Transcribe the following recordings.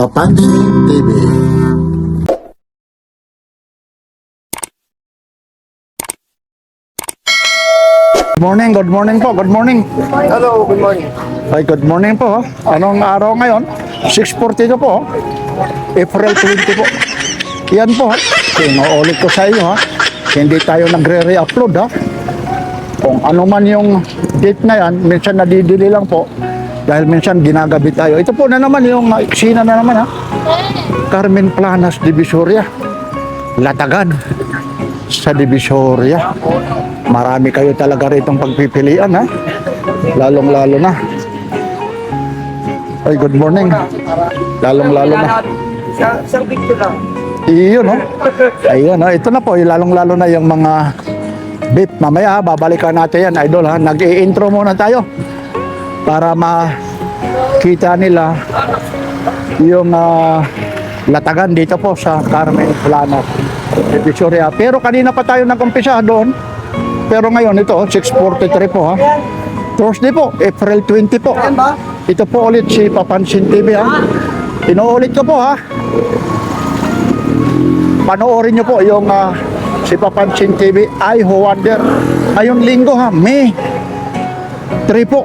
Papansin TV. Good morning po, good morning. Hello, good morning. Ay, good morning po. Anong araw ngayon? 6:42 po. April 20 po. Yan po. Inuulit ko sa iyo ha. Hindi tayo nagre-re-upload ha. Kung ano man yung date na yan, minsan nadidili lang po. Dahil minsan ginagabi tayo. Ito po na naman yung eksena na naman ha. Carmen Planas, Divisoria. Latagan sa Divisoria. Marami kayo talaga ritong pagpipilian ha. Lalong-lalo na. Ay, good morning. Lalong-lalo na. Isang picture lang. Iyon no. Ayun no. Ito na po, lalong-lalo na yung mga beef. Mamaya babalikan natin yan, idol ha. Nag-i-intro muna tayo para makita nila yung latagan dito po sa Carmen Planas, Divisoria. Pero kanina pa tayo nag-umpisa doon. Pero ngayon ito, 6:43 po ha. Thursday po, April 20 po. Ito po ulit si Papansin TV ha. Inuulit ko po ha. Panoorin nyo po yung si Papansin TV, I Wonder. Ngayong linggo ha, May 3 po,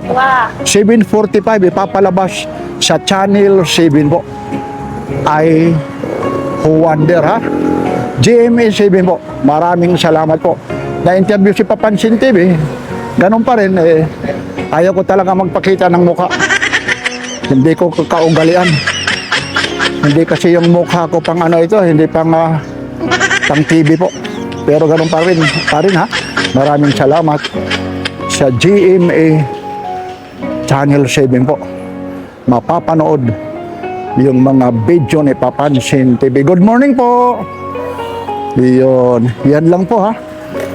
7:45 ipapalabas sa Channel 7 po. I Wonder ha. GMA 7 po. Maraming salamat po. Na-interview si Papansin TV. Ganun pa rin ayaw ko talaga magpakita ng mukha. Hindi ko kaugalian. Hindi kasi yung mukha ko pang ano ito, hindi pang TV po. Pero ganun pa rin ha. Maraming salamat sa GMA Channel 7 po. Mapapanood yung mga video ni Papansin TV. Good morning po. Yan lang po ha.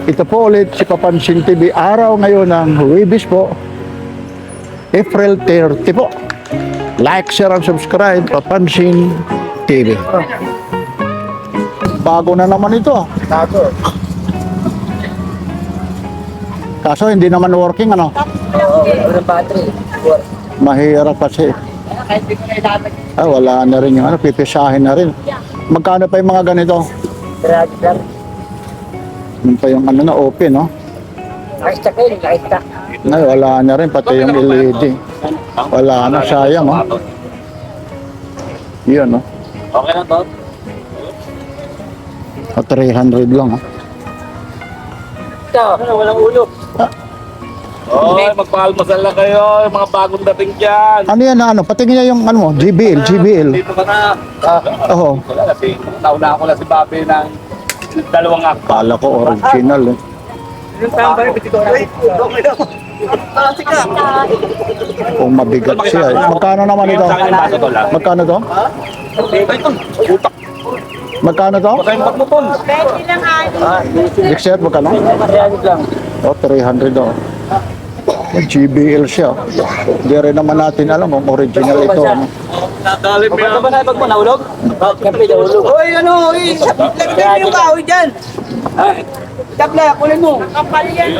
Ito po ulit si Papansin TV. Araw ngayon ng Huwebes po, April 30 po. Like, share, and subscribe Papansin TV. Bago na naman ito. Kaso hindi naman working ano. Walang battery. Mahirap kasi. Wala na rin yung ano, pipisahin na rin. Magkano pa yung mga ganito? Yun pa yung ano na open no. Nakista kayo, nakista. Wala na rin pati yung LED. Wala na, sayang oh. Yun no. Okay na to? 300 lang oh. Ito, walang ulo. Oy, magpaalmasal lang kayo, yung mga bagong dating dyan. Ano yan na ano? Patingin niya yung ano mo, GBL. Dito ka na. Oo. Wala kasi, nauna ako na si Bobby ng 2 akpa. Kala ko original eh. Yung tambay, bitito na. Kung mabigat siya eh. Magkano naman ito? Sa akin yung baso to lang. Magkano to? Utak. Magkano to? Pagkain bag mo, Pons. Dixet, magkano? 300 lang. 300 oh. GBL siya. Hindi rin naman natin alam kung original ito. Ano? Nadali mo Ano ba na bag mo, nahulog? Kape, nahulog. Hoy, ano, hoy, lagyan yung kahoy dyan. Tabla, kulin mo. Kapal yan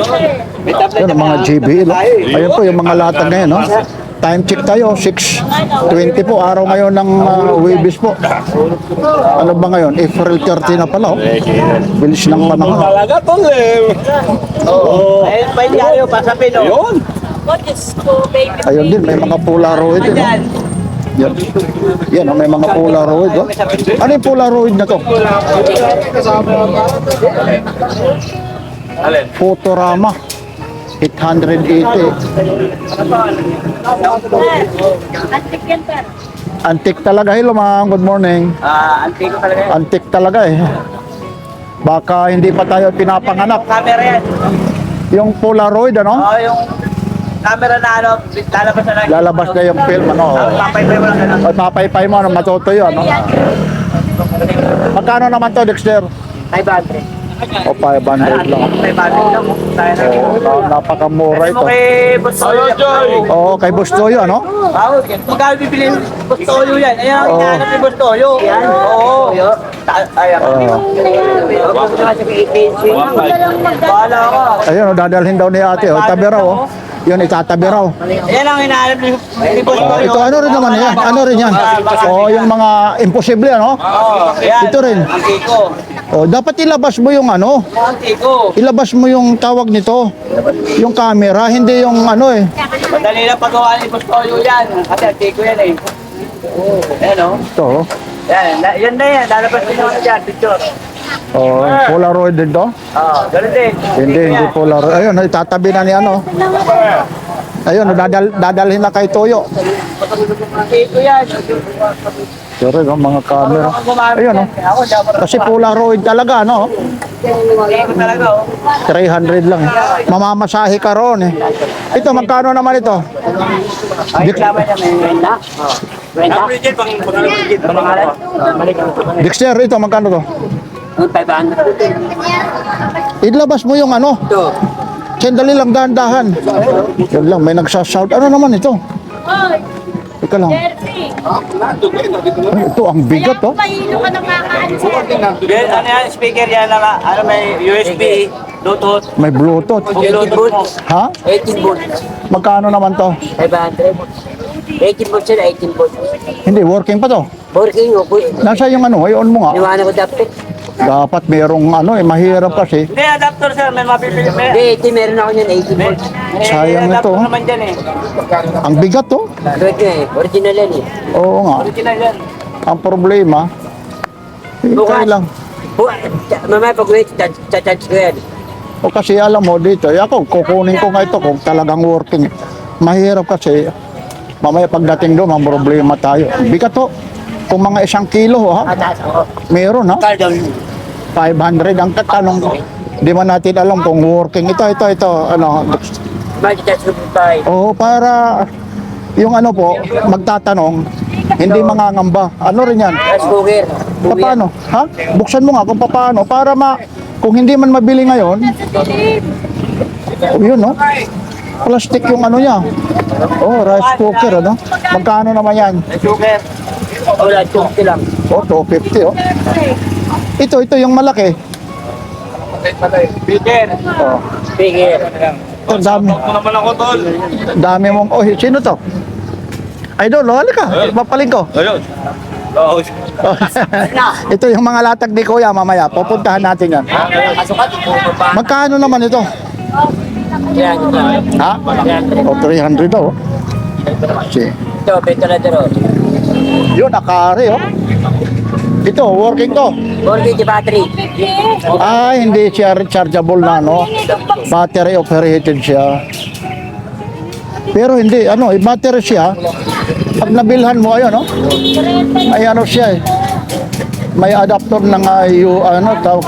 Yan ang mga GBL. Oh. Ayun po yung mga latag ngayon. No? Time check tayo, 6:20 po. Araw ngayon ng Huwebes po. Ano ba ngayon? April 30 na pala. Oh. Bilis ng panahon. Talaga to, Lem. Oo. Ayun pa yung diaryo, pasapin, no? Yun. Ayun din, may mga Polaroid din. Oh. Yan. Yan, oh, may mga Polaroid. Oh. Ano yung Polaroid na to? Alin? Fotorama. 880. Antique talaga. Hello ma'am, good morning. Antiko talaga yan. Antique talaga eh. Baka hindi pa tayo pinapanganak. Camera yan. Yung Polaroid ano? Oo, yung camera na ano, lalabas na lang. Lalabas na yung film ano. Papay-pay mo lang ganun. O papay-pay mo ano, matutoy ano. Magkano naman to Dexter? 500. O 500 lang. May bago lang. Tayo na. Napakamura Ano ito. mo kay Boss Toyo? Oo, kay Boss Toyo, ano? Magkano bibili ni Boss Toyo yan? Ayan ang Oo. hinahanap ni Boss Toyo. Yan. Oo. Ayan. Bahala ka. Ayun, dadalhin daw ni ate. O, tabi raw. Oh. Yun, itatabi raw. Ayan ang hinahanap ni Boss Oh, Toyo. ito, ano rin naman yan? Ano rin yan? Oh, yung mga imposible, ano? Oo. Ayan. Ito rin. Ang tiko. Oh, dapat ilabas mo yung ano? Ang tiko. Ilabas mo yung tawag nito. Yung camera, hindi yung ano eh. Madali lang pagawa ni Boss Toyo yan. Kasi ang tiko yan eh. Ayan o. Ito. Oh. Yan na yan. Lalabas din naman dyan. Picture. Oh, Polaroid din to. Oo. Ganun din. Hindi Polaroid. Ayun, itatabi na ni ano. Ayun, dadalhin na kay Toyo. Ang tiko yan. Ito rin, oh, mga camera. Ayun, oh. Ako, dapat Kasi Polaroid talaga, no? tiko talaga o. 300 lang. Mamamasahe ka roon eh. Ito, magkano naman ito? Ay, reklama niya may renta. Renta? Pangalan? Dexter, ito, magkano to? 500. Ilabas mo yung ano. Ito. Sandali lang, dahan-dahan. Yun lang, may nagsasound. Ano naman ito? Ika lang. Ay, ito, ang bigat, oh. Mahilo ka ng kakaano sa Ano yan? Speaker yan na ano may USB, Bluetooth, May Bluetooth. 18 volts. Ha? 18 volts. Magkano naman to? 500. 18 volts yun, 18 volts. Hindi, working pa to. Working, okay. Nasa yung ano, i-on mo nga. Iwanan ko dapat. Dapat merong ano eh, mahirap kasi. Hindi, adapter sir, may mapipili. Hindi, 80 meron ako niyan, 18 volts. Sayang ito, adapter oh. naman dyan eh. Ang bigat to. Correct nga eh, original yan eh. Oo nga. Original yan. Ang problema, hintay lang. Mamaya pag-wait, charge ko yan. O kasi alam mo dito, ako kukunin ko nga ito kung talagang working. Mahirap kasi, mamaya pagdating doon, ang problema tayo. Bigat to. Kung mga 1 kilo, ha? Meron, ha? Card down. 500 ang tatanong. Di man natin alam kung working. Ito, ano. Mag-charge ko po tayo. Oo, para yung ano po, magtatanong, hindi mangangamba. Ano rin yan? Rice cooker. Paano? Ha? Buksan mo nga kung paano. Para kung hindi man mabili ngayon, yun, no? Plastic yung ano niya. Oh, rice cooker, ano? Magkano naman yan? Rice cooker. Wala, 250 lang. Oh, 250, oh. Ito yung malaki. Speaker. Oh. Speaker. Ito, dami. Ako naman ako, tol. Dami mong, oh, sino to? Idol, oh, halika. Papaling ko. Ayun. Oo. Ito yung mga latag ni Kuya mamaya. Pupuntahan natin yan. Kasukat, pa. Magkano naman ito? Yan, ito. Ha? O, 300 daw. Oh. Si. Ito, ventilator. Yun, nakari, oh. Ito, working to. 450 battery. Hindi siya rechargeable na, no? Battery operated siya. Pero hindi, ano, battery siya. Pag nabilhan mo, ayun, no? May ano siya, eh. May adapter ng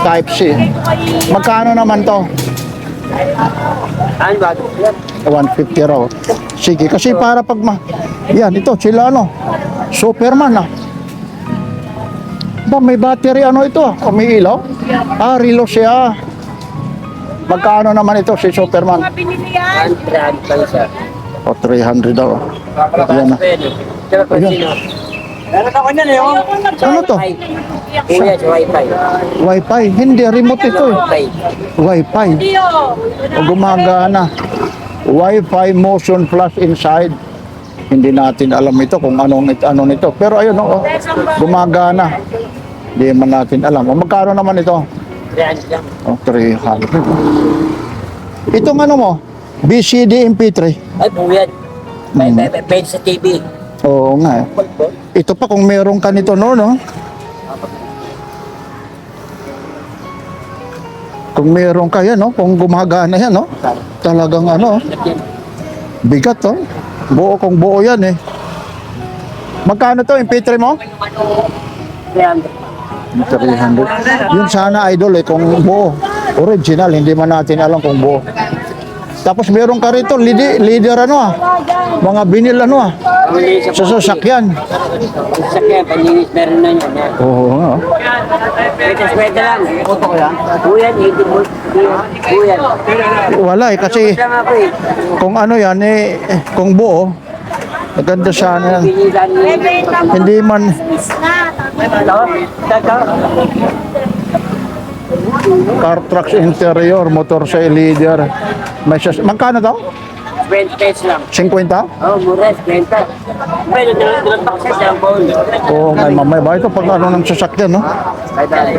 Type-C. Magkano naman to? Ano ba? 150 raw. Sige, kasi para pag yan, ito, sila ano, Superman ah. Ba, may battery ano ito ah, umiilaw? Ah, relo siya. Magkano naman ito si Superman? binili yan. 100 lang siya. O, 300 daw. Yan na. Pwede. Sino pa sino? Meron ako niyan eh. Ano to? Kuya, sa wifi. Wi-Fi. Hindi, remote ito eh. Wifi. Wi-Fi. Iyo. O, gumagana. Wi-Fi motion plus inside. Hindi natin alam ito kung ano nito. Pero ayun, oh, gumagana. Hindi man natin alam. O, magkano naman ito? 300 lang. O, 300. Itong ano mo? BCD MP3. Ay, buyad. Pwede sa TV. Oo nga eh. Ito pa kung meron ka nito no. Kung meron ka yan, no? Kung gumagana yan, no? Talagang ano, bigat, oh. Buo kung buo yan, eh. Magkano to, MP3 mo? 300. 300. Yun sana, idol, eh, kung buo. Original, hindi man natin alam kung buo. Tapos meron ka rito, leader ano ah. Mga binil ano ah. Sa sasakyan. Sakyan, paninis, meron na yun. Oo nga. Oh. Sweta lang. Oto ko yan. Kuyan, hindi mo. Kuyan. Wala eh, kasi Lang ako eh. kung ano yan eh, kung buo, maganda sana yan. Pinilan niya. Hindi man, car trucks interior, motor sa leader. May magkano to? 20 pesos lang. 50? Oh, mura, 20. Pero dalawang paksa sa phone. Oo, may mamay ba? Ito pag ano ng sasakyan, no? Ay, dali.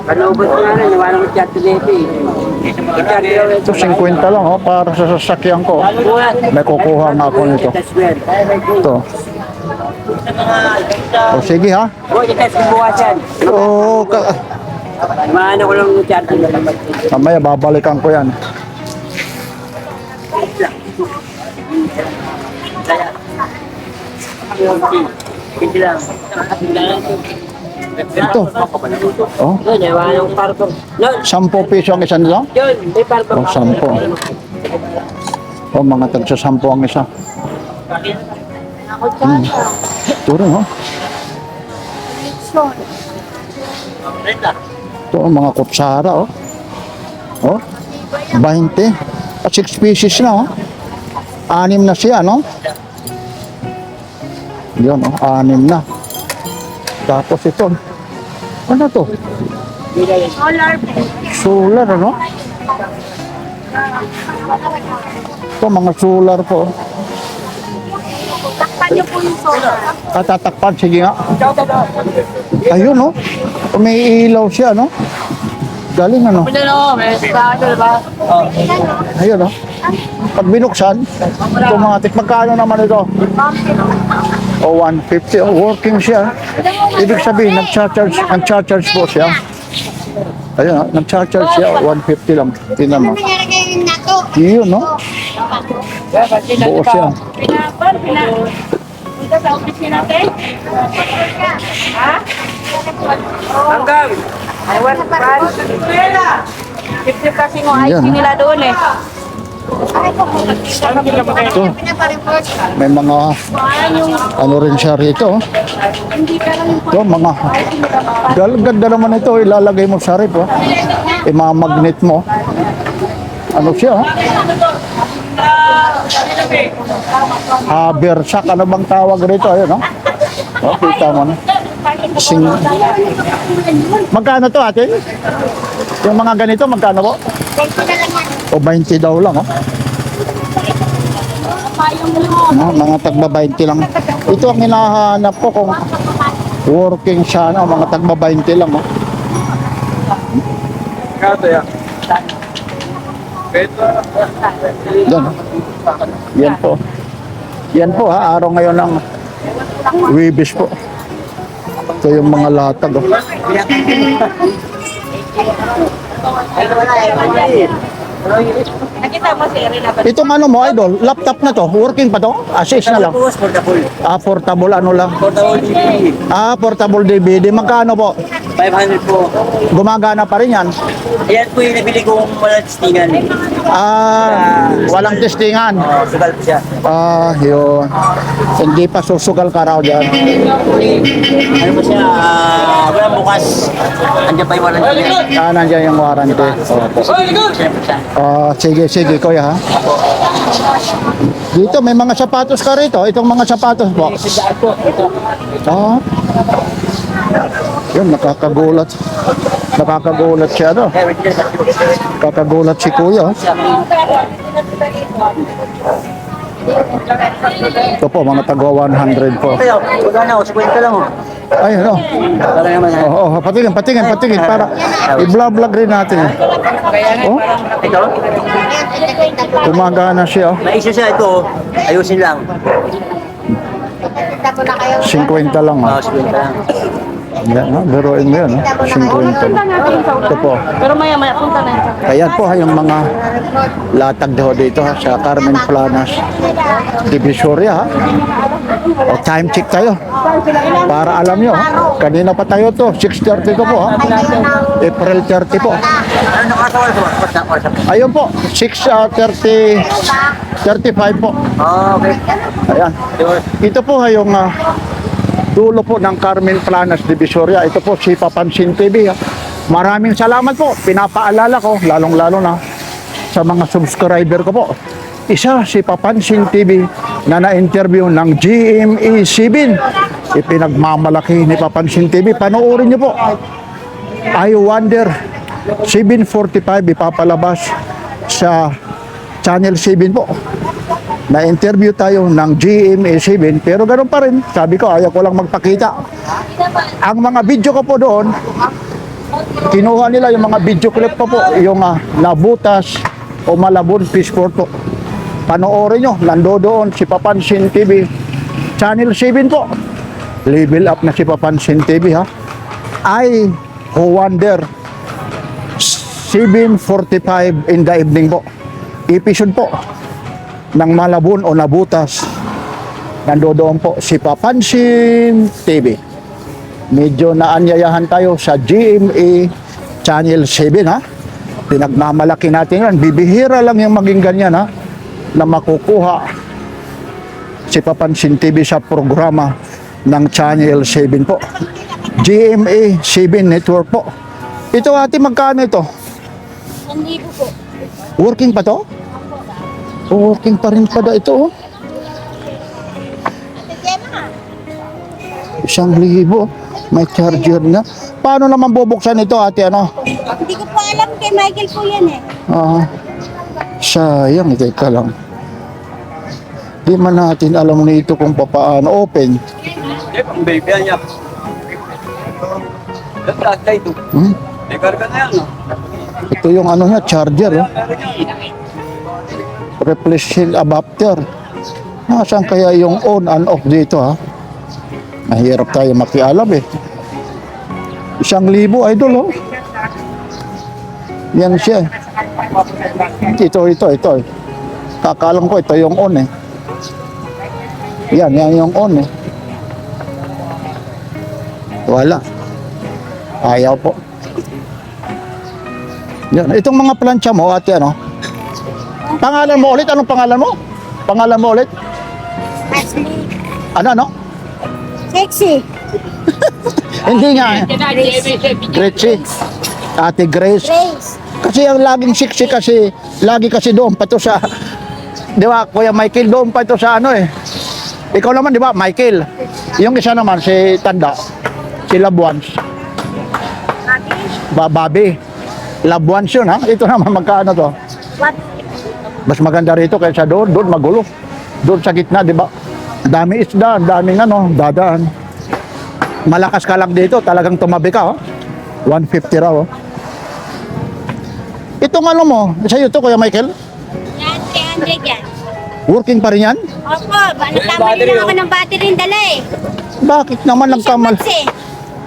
Panubot ko nga na, nawala ko chat today eh. Ito 50 lang, oh, para sa sasakyan ko. May kukuha nga ako nito. Ito. O sige ha. Oh, i-test ko bukas yan. Oo, Maano ko lang yung chat today. mamaya babalikan ko yan. Hindi lang. Ito. Oh, Yun, nawala yung parko. No, 10 piso ang isa nito? yun, may parko. Oh, 10. Oh, mga tagsa 10 ang isa. Ito rin, oh. Ito, mga kutsara, oh. Oh, 20. 6 pieces na, oh. 6 na siya, no? Yun, oh, 6 na. Tapos ito. Ano to? Solar. Solar, ano? Ito, mga solar po. Takpan niyo po yung solar. Tatakpan, sige nga. Ayun, no? May ilaw siya, no? Galing, ano? Ano, may sa ano ba? Ayun, no? Pag binuksan, automatic. Magkano naman ito? O 150. Oh, working siya. Ibig sabihin, nag-charge po siya. Ayun, nag-charge siya. 150 lang. Tingnan mo. Nangyari kayo yung nato. Yun, no? Buo siya. Punta sa opisina natin. Ha? Hanggang. Aywan, pan. 50 kasi ng IC Yan. nila doon eh. Ito, Pinapareport. may mga ano rin siya rito. Hindi ka lang yung Ito, mga ganda naman ito. Ilalagay mo sa rip, oh. Imamagnet mo. Ano siya, oh? Habersack, ano bang tawag rito? Ayun, oh. Oh, kita mo na. Magkano to, ate? Yung mga ganito, magkano po? O 20 daw lang, oh. Mga tagba 20 lang. Ito ang hinahanap ko kung working siya, no? Mga tagba 20 lang, oh. Yan, oh. Yan po. Yan po, ha. Araw ngayon ng Wibis po. Ito yung mga latag, oh. Nakita mo si Irina ba? Itong ano mo, idol, laptop na to, working pa to? Assist na lang. Portable. Portable ano lang. Portable DVD. Portable DVD. Magkano po? 500 po. Gumagana pa rin yan. Ayan po yung nabili kong walang testingan. Walang testingan. Sugal po siya. Yun. Hindi pa susugal ka raw dyan. Ano po siya? Walang bukas. Andiyan pa yung walang testingan. Nandiyan yung warranty. Sige, kuya, ha? Dito, may mga sapatos ka rito. Itong mga sapatos po. Yun, nakakagulat. Nakakagulat siya, no? Nakakagulat si kuya, oh. Ito po, mga tagwa 100 po. Wala na, 50 lang oh. Ay, ano? Wala naman. Patingin. Para i-vlog rin natin. Oh, Ito? gumagana siya, oh. May isa siya ito. Ayusin lang. 50 lang, oh. 50 lang. Yan, oh. Biruin mo yun, oh. 50. Ito po. Pero maya punta na yun. Ayan po, ha, yung mga latag daw dito, ha, sa Carmen Planas Divisoria, ha. O, time check tayo. Para alam nyo, ha. Kanina pa tayo to, 6:30 ko po, ha. April 30 po. Ano nakatawa sa Ayun po, 6:35 po. Okay. Ayan. Ito po ay yung dulo po ng Carmen Planas Divisoria. Ito po si Papansin TV. Maraming salamat po. Pinapaalala ko, lalong-lalo na sa mga subscriber ko po. Isa si Papansin TV na na-interview ng GMA7. Ipinagmamalaki ni Papansin TV. Panoorin niyo po. I Wonder 7:45 ipapalabas sa Channel 7 po. Na-interview tayo ng GMA7 pero ganoon pa rin. Sabi ko, ayaw ko lang magpakita. Ang mga video ko po doon, kinuha nila yung mga video clip po, yung Nabutas o Malabon Fishport po. Panoorin nyo, nandoon si Papansin TV. Channel 7 po. Level up na si Papansin TV ha. I Wonder 7:45 in the evening po. Episode po ng Malabon o Nabutas. Nandoon po si Papansin TV. Medyo naanyayahan tayo sa GMA Channel 7 ha. Pinagmamalaki natin yan. Bibihira lang yung maging ganyan ha, na makukuha si Papansin TV sa programa ng Channel 7 po. GMA 7 Network po. Ito ate, magkano ito? 1,000 po. Working pa to? Working pa rin pada ito. Ate Gemma. 1,000. May charger na. Paano naman bubuksan ito ate? Ano? Hindi ko po alam, kay Michael po yan eh. Sayang, teka lang. Di man natin alam nito kung paano open. Ang baby niya. Tatay ito. May karga na yan, no? Ito yung ano niya, charger. Oh. Replacement adapter. Saan kaya yung on and off dito ha? Mahirap tayo makialam eh. 1,000 idol oh. Yan siya. Ito. Kakalam ko ito yung on eh. Yan yung on eh. Wala. Ayaw po. Yan. Itong mga plancha mo, ate, ano? Pangalan mo ulit? Anong pangalan mo? Pangalan mo ulit? Ashley. Ano? Sexy. Hindi nga. Gracie. Ate Grace. Grace. Kasi ang laging siksi kasi, lagi kasi doon pa to sa, di ba, Kuya Michael, doon pa to sa ano eh. Ikaw naman, di ba, Michael? Yung isa naman, si Tanda, si Labuans. Bobby. Labuans yun ha. Ito naman, magkano to? What? Mas maganda rito kaysa doon magulo. Doon sa gitna, di ba? Dami isda, daming ano, dadaan. Malakas ka lang dito, talagang tumabi ka, oh. 150 raw, oh. Itong ano mo, sa'yo to, Kuya Michael? Yan, 300 yan. Working pa rin yan? Opo, nagkamali lang ako ng battery yung dala eh. Bakit naman nagkamal? Isang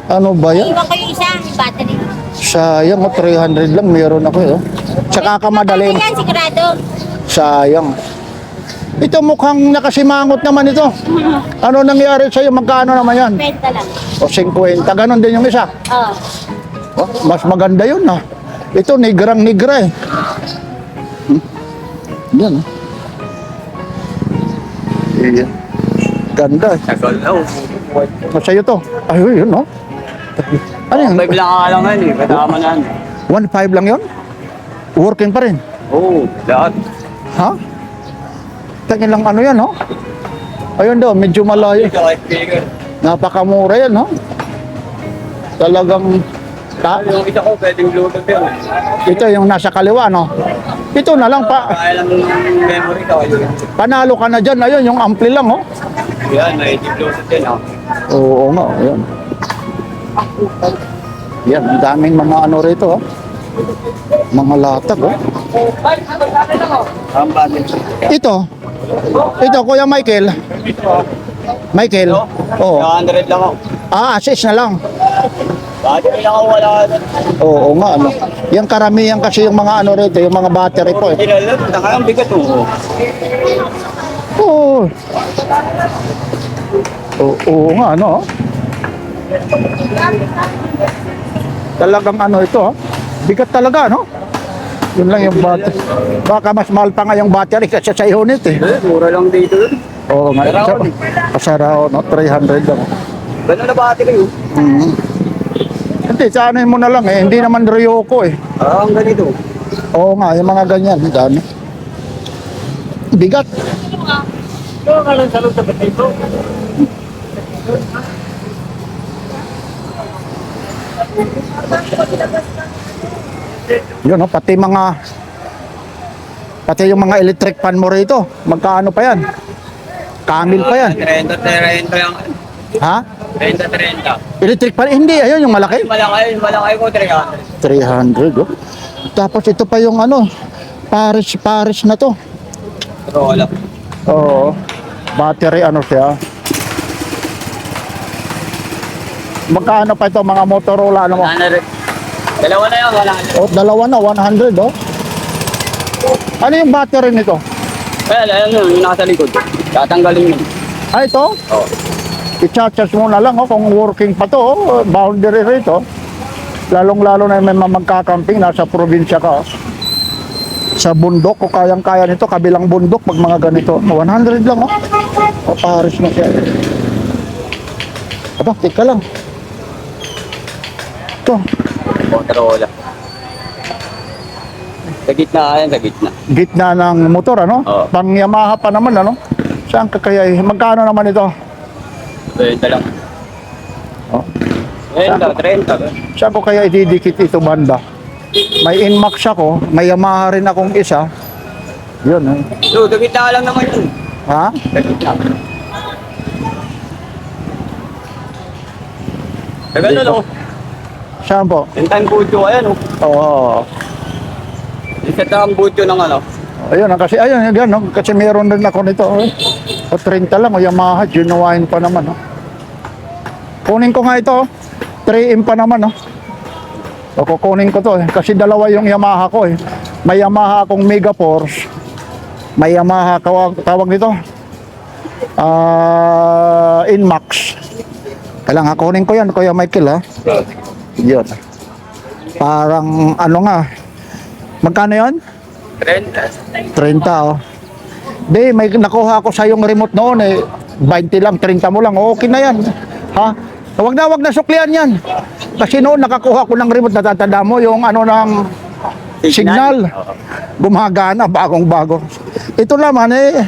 Ano ba yan? Iwan ko yung isa, yung battery. Sayang, 300 lang meron ako, eh. Tsaka kamadali. Yan, sigurado. Sayang. Ito mukhang nakasimangot naman ito. Ano nangyari sa'yo? Magkano naman yan? 20 lang. O 50. Ganon din yung isa. Oh. Oh, mas maganda yun, no? Ito, nigrang-nigra eh. Yan. Ayan. Ganda eh. Masaya to. Ay, yun, no? Ano yan? May bilang ka lang ngayon eh. Kasama na yan. 1.5 lang yun? Working pa rin? Oo, lahat. Ha? Tingin lang ano yan, no? Ayun daw, medyo malayo. Napakamura yan, no? Talagang... Yung isa ko, pwedeng Bluetooth yun. Ito yung nasa kaliwa, no? Ito na lang pa. Kaya lang yung memory ka. Panalo ka na dyan. Ayun, yung ampli lang, oh. Yan, may Bluetooth yun, ha? Oo nga, ayan. Yan, ang daming mga ano rito, oh. Mga latag, oh. Ang bagay. Ito, Kuya Michael. Michael, oo. 100 lang ako. Assist na lang. Bakit lang ako wala ka? Oo nga, ano. Yung karamihan kasi yung mga ano rito, yung mga battery po, eh. Hindi na lang, ang bigat mo. Oo. Oo nga, ano. Talagang ano ito, Bigat talaga, no? Yun lang yung battery. Baka mas mahal pa nga yung battery kasi sa unit eh. Mura lang dito. Oo nga. Saraon. Pasarao, no? 300 lang. Ganun na battery yun. Hindi, sa ano mo na lang eh. Hindi naman Ryoko eh. Ang ganito. Oo nga, yung mga ganyan. Dami. Bigat. Yun, no? Pati yung mga electric fan mo rito. Magkaano pa yan? Kamil pa yan. 30 lang. Ha? 30. Electric fan? Hindi, ayun yung malaki. Malaki ko 300. 300, oh. Tapos ito pa yung ano, Paris na to. Pero wala. Oo. Battery ano siya. Magkano pa ito mga Motorola ano mo? Dalawa na yun, wala. Oh, dalawa na 100 oh. Ano yung battery nito? Well, ayan yun, yung nasa likod. Tatanggalin yun. Ah, ito? Oo. I-charge mo na lang oh kung working pa to, oh. Boundary rito. Lalong-lalo na may magkakamping nasa probinsya ka. Oh. Sa bundok o kayang-kaya nito, kabilang bundok pag mga ganito. 100 lang oh. O Paris na siya. Aba, tika lang. Ito, Motorola. Sa gitna, ayan, sa gitna. gitna ng motor ano? Oo. Pang Yamaha pa naman ano? Saan ka kaya? Magkano naman ito? 30 lang. Oh. 30. Saan ko kaya ididikit ito banda? May Inmax ako, may Yamaha rin akong isa. Yun eh. So, sa gitna lang naman yun. Ha? Sa gitna. Sa ganun, oh. Saan po? Yung time budyo, ayan, oh. Oo. Yung set ang budyo ng ano. Ayun, kasi ayun, yan, no? Kasi meron din ako nito. Eh. O 30 lang, o Yamaha, genuine pa naman. No? Kunin ko nga ito, 3M pa naman. No? O kukunin ko to, eh. Kasi dalawa yung Yamaha ko. Eh. May Yamaha akong Mega Force, may Yamaha, tawag nito, Inmax. Kailangan kunin ko yan, Kuya Michael, ha? Yun. Parang, ano nga, magkano yun? 30. 30 oh. Di, may nakuha ako sa yung remote noon eh. 20 lang, 30 mo lang. Okay na yan. Ha? Wag na suklian yan. Kasi noon nakakuha ko ng remote, natatanda mo yung ano ng signal. Gumagana, bagong bago. Ito naman eh,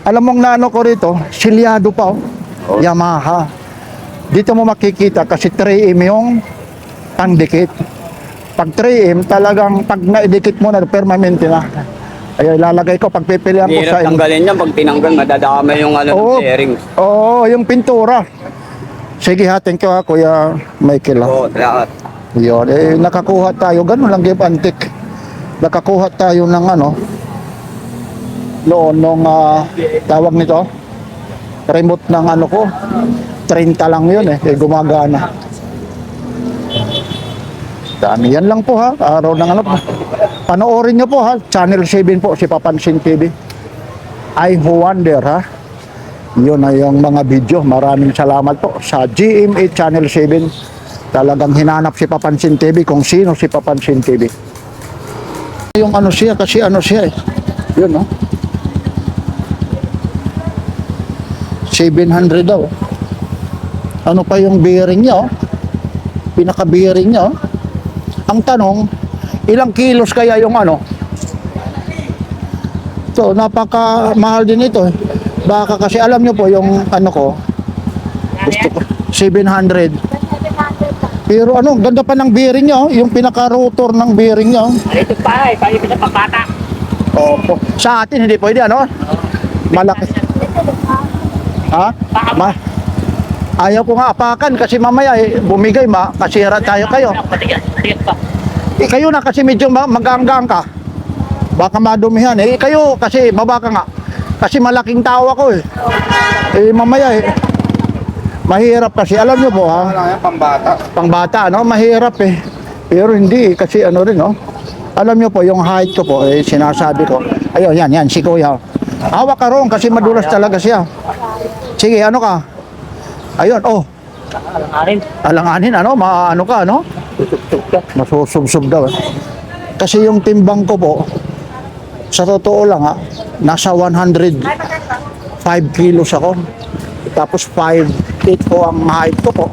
alam mong naano ko rito, silyado pa oh. Yamaha. Dito mo makikita kasi 3M yung pangdikit. Pag 3M, talagang pag naidikit mo na, permanente na. Ay, ilalagay ko, pagpipilihan ko sa... Hirap tanggalin yan. Pag tinanggal, madadama yung ano, Oo, bearing. oo, yung pintura. Sige ha, thank you ha, Kuya Michael. Ha. Oo, salamat. Yun, eh, nakakuha tayo, ganun lang give antik. Nakakuha tayo ng ano, noon, nung tawag nito, remote ng ano ko, 30 lang yun eh, gumagana. Dami yan lang po ha, araw ng ano po. Panoorin nyo po ha, Channel 7 po, si Papansin TV. I Wonder ha. Yun na yung mga video. Maraming salamat po sa GMA Channel 7. Talagang hinanap si Papansin TV kung sino si Papansin TV. Yung ano siya, kasi ano siya eh. Yun no. 700 daw. Ano pa yung bearing niya oh. Pinaka-bearing niya oh. Ang tanong, ilang kilos kaya yung ano? So, napaka-mahal din ito eh. Baka kasi alam nyo po yung ano ko, gusto ko, 700. Pero ano, ganda pa ng bearing niya, oh. Yung pinaka-rotor ng bearing niya. Oh. Ito pa, tayo pinapakata. Opo. Sa atin, hindi pwede ano? Malaki. Ha? Ayaw ko nga apakan kasi mamaya eh, bumigay kasira tayo kayo. Eh, kayo na kasi medyo maganggang ka. Baka madumihan eh. Kayo kasi baba ka nga. Kasi malaking tao ako eh. Eh mamaya eh. Mahirap kasi. Alam nyo po ha. Pambata. Pangbata no? Mahirap eh. Pero hindi kasi ano rin no. Alam nyo po yung height ko po eh sinasabi ko. Ayun yan si Kuya. Hawak ka ron kasi madulas talaga siya. Sige ano ka? Ayun oh. Alanganin. Alanganin ano? Maano ka no? Masusubsob daw eh. Kasi yung timbang ko po, sa totoo lang ha, nasa 105 kilos ako. Tapos 5'8" po ang height ko po.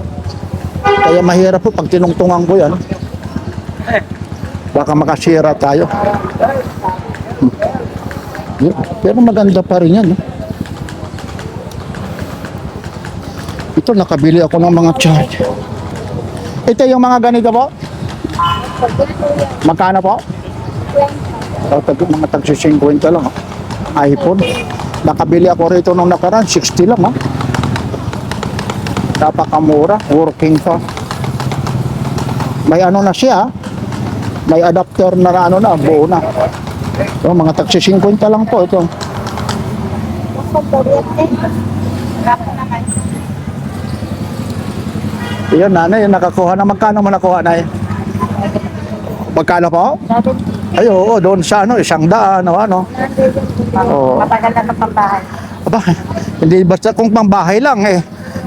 Kaya mahirap po pag tinungtungan ko yan. Baka makasira tayo. Pero maganda pa rin yan. Ito, nakabili ako ng mga charge. Ito yung mga ganito po. Magkano po? Mga tagsi 50 lang. iPhone. Nakabili ako rito nung nakaraan, 60 lang. Napakamura, working pa. May ano na siya, may adapter na ano na, buo na. So, mga tagsi 50 lang po ito. Iyon, nanay, yung nakakuha na. Magkano mo nakuha, nay? Magkano po? Ay, oo, doon sa ano, 100 o ano. Oo. Matagal na ng pambahay. Aba, hindi basta kung pambahay lang eh.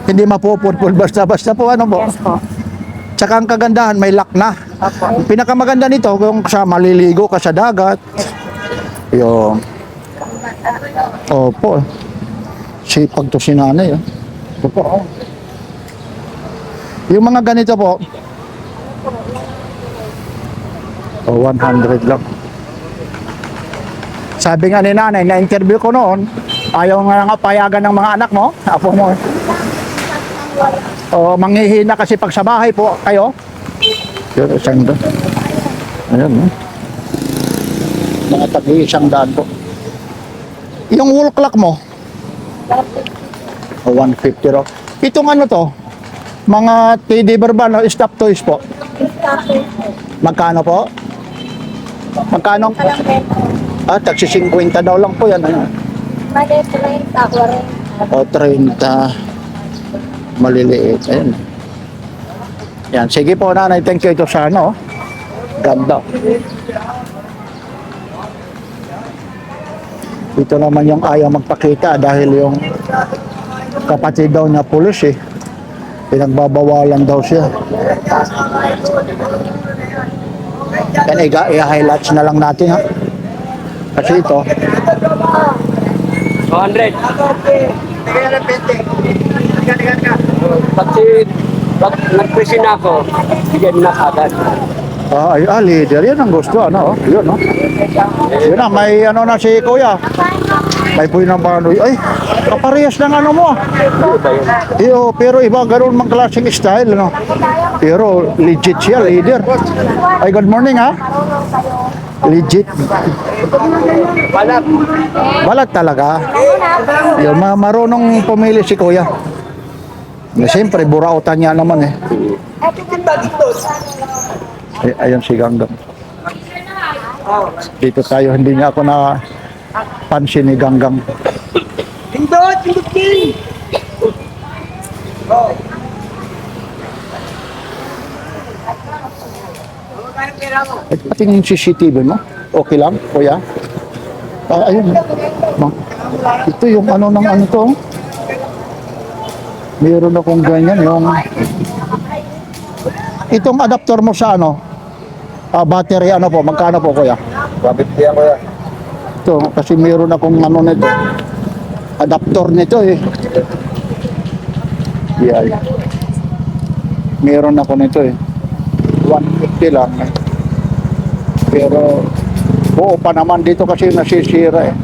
Hindi mapuputpul basta-basta po ano po. Yes po. Tsaka ang kagandahan, may lock na. Opo. Ang pinakamaganda nito, kung sa maliligo ka sa dagat. Yung, opo. Sipag to si nanay. Opo. Yung mga ganito po, 100 lang. Sabi nga ni nanay, na-interview ko noon, ayaw nga payagan ng mga anak mo, apo mo. O, manghihina kasi pag sa bahay po kayo. Pero isang doon. Ayan, mga tag-iisang daan po. Yung wall clock mo, 150 raw. Itong ano to, mga TD Verbal, stop toys po. Magkano po? Magkano? Tagsi 50 daw lang po yan. Mali, 30, 40. O 30. Maliliit. Ayan. Yan. Sige po, nanay. Thank you. Ito sa ano. Ganda. Ito naman yung ayaw magpakita dahil yung kapatid daw niya pulis eh. Pinagbabawalan daw siya. Yan, i-highlights na lang natin ha. Kasi ito, 200. Pag nag-present ako, bigyan na agad. leader. Yan ang gusto, ano, yun, no? Yun na, may ano na si kuya. May puwi ng banoy. Ay, kaparehas ng ano mo. Iyo, pero iba, ganoon mang klaseng style, no? Pero legit siya, leader. Ay, good morning, ha? Legit. Balat. Balat talaga. Yung marunong pumili si kuya. Siyempre, burautan niya naman eh. Ayun si Ganggang. Dito tayo, hindi niya ako na pansin ni Ganggang. Pindot! Pindot king! Pati yung CCTV mo, okay lang, kuya? Ayun. Ito yung ano ng ano to. Meron akong ganyan, yung itong adapter mo sa ano, battery ano po, magkano po kuya? 150 kuya. Ito, kasi meron akong ano nito, adapter nito eh. Yeah. Meron ako nito eh. 150 lang. Pero buo pa naman dito kasi nasisira eh.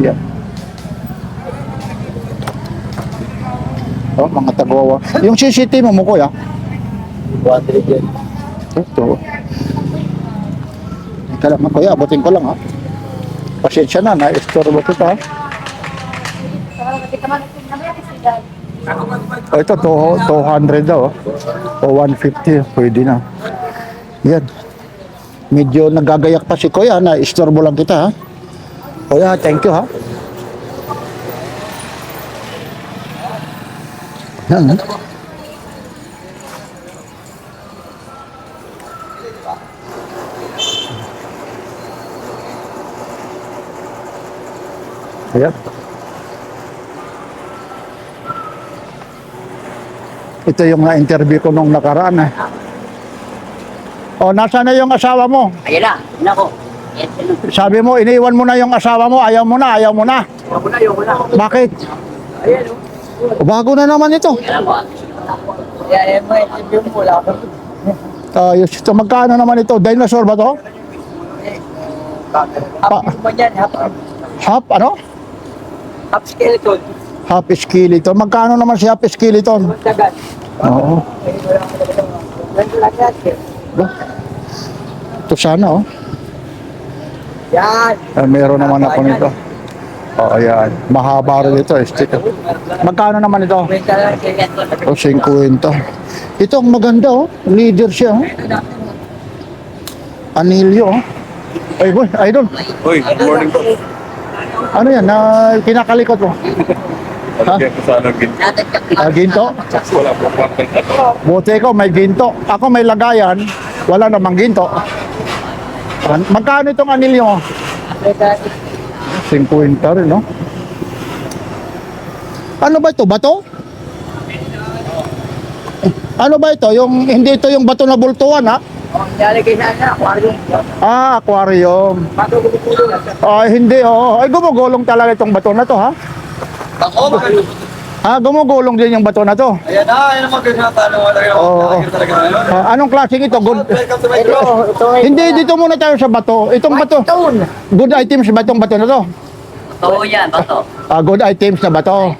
Yeah. Oh, mga tagawa. Yung CCTV mo kuya? 100 yan. Ito. Ika lang kuya, abutin ko lang ha. Pasensya na, na-istorbo kita ha. Oh, ito, 200 daw. O 150, pwede na. Yan. Medyo nagagayak pa si kuya, na-istorbo lang kita ha. Kuya, thank you ha. Yan. Ayan. Ito yung na-interview ko nung nakaraan eh. O, nasaan na yung asawa mo? Ayan na. Nako. Yes, Sabi mo, iniwan mo na yung asawa mo, ayaw mo na, ayaw mo na. Ayoko na. Bakit? Ayan o. Bago na naman ito. Ayan mo. Yung mula ko. Ayos ito. Magkano naman ito? Dinosaur ba to? Half mo yan. Half, ano? Half skeleton. Half skeleton. Magkano naman si half skeleton? Dagat. Oo. Ganito lang yan. Ito sana, oh. Yan. Meron naman ako nito. Oo, yan. Mahaba rin ito, sticker. Magkano naman ito? Kwenta lang yan. O, 50. Ito ang maganda, oh. Leader siya, oh. Anilyo, oh. Ay, boy, idol. Uy, good morning po. Ano yan? Kinakalikot mo? Ha? Kaya ko sana ginto. Ginto? Wala po pang Buti ko, may ginto. Ako may lagayan. Wala namang ginto. Magkano itong anilyo mo? 50 rin, no? Ano ba ito? Bato? Ano ba ito? Hindi ito yung bato na bultuan, ha? Nalagay na na. Aquarium. Ah, aquarium. Hindi, oo. Ay, gumugulong talaga itong bato na to, ha? Ako, Gumugulong din yung bato na to. ayan na, ayan naman kayo natanong wala kayo. Oo. Talaga ngayon. Anong klaseng ito? Good. Welcome to my show. Hindi, dito muna tayo sa bato. Itong bato. Good items ba itong bato na to? Oo yan, bato. Good items na bato.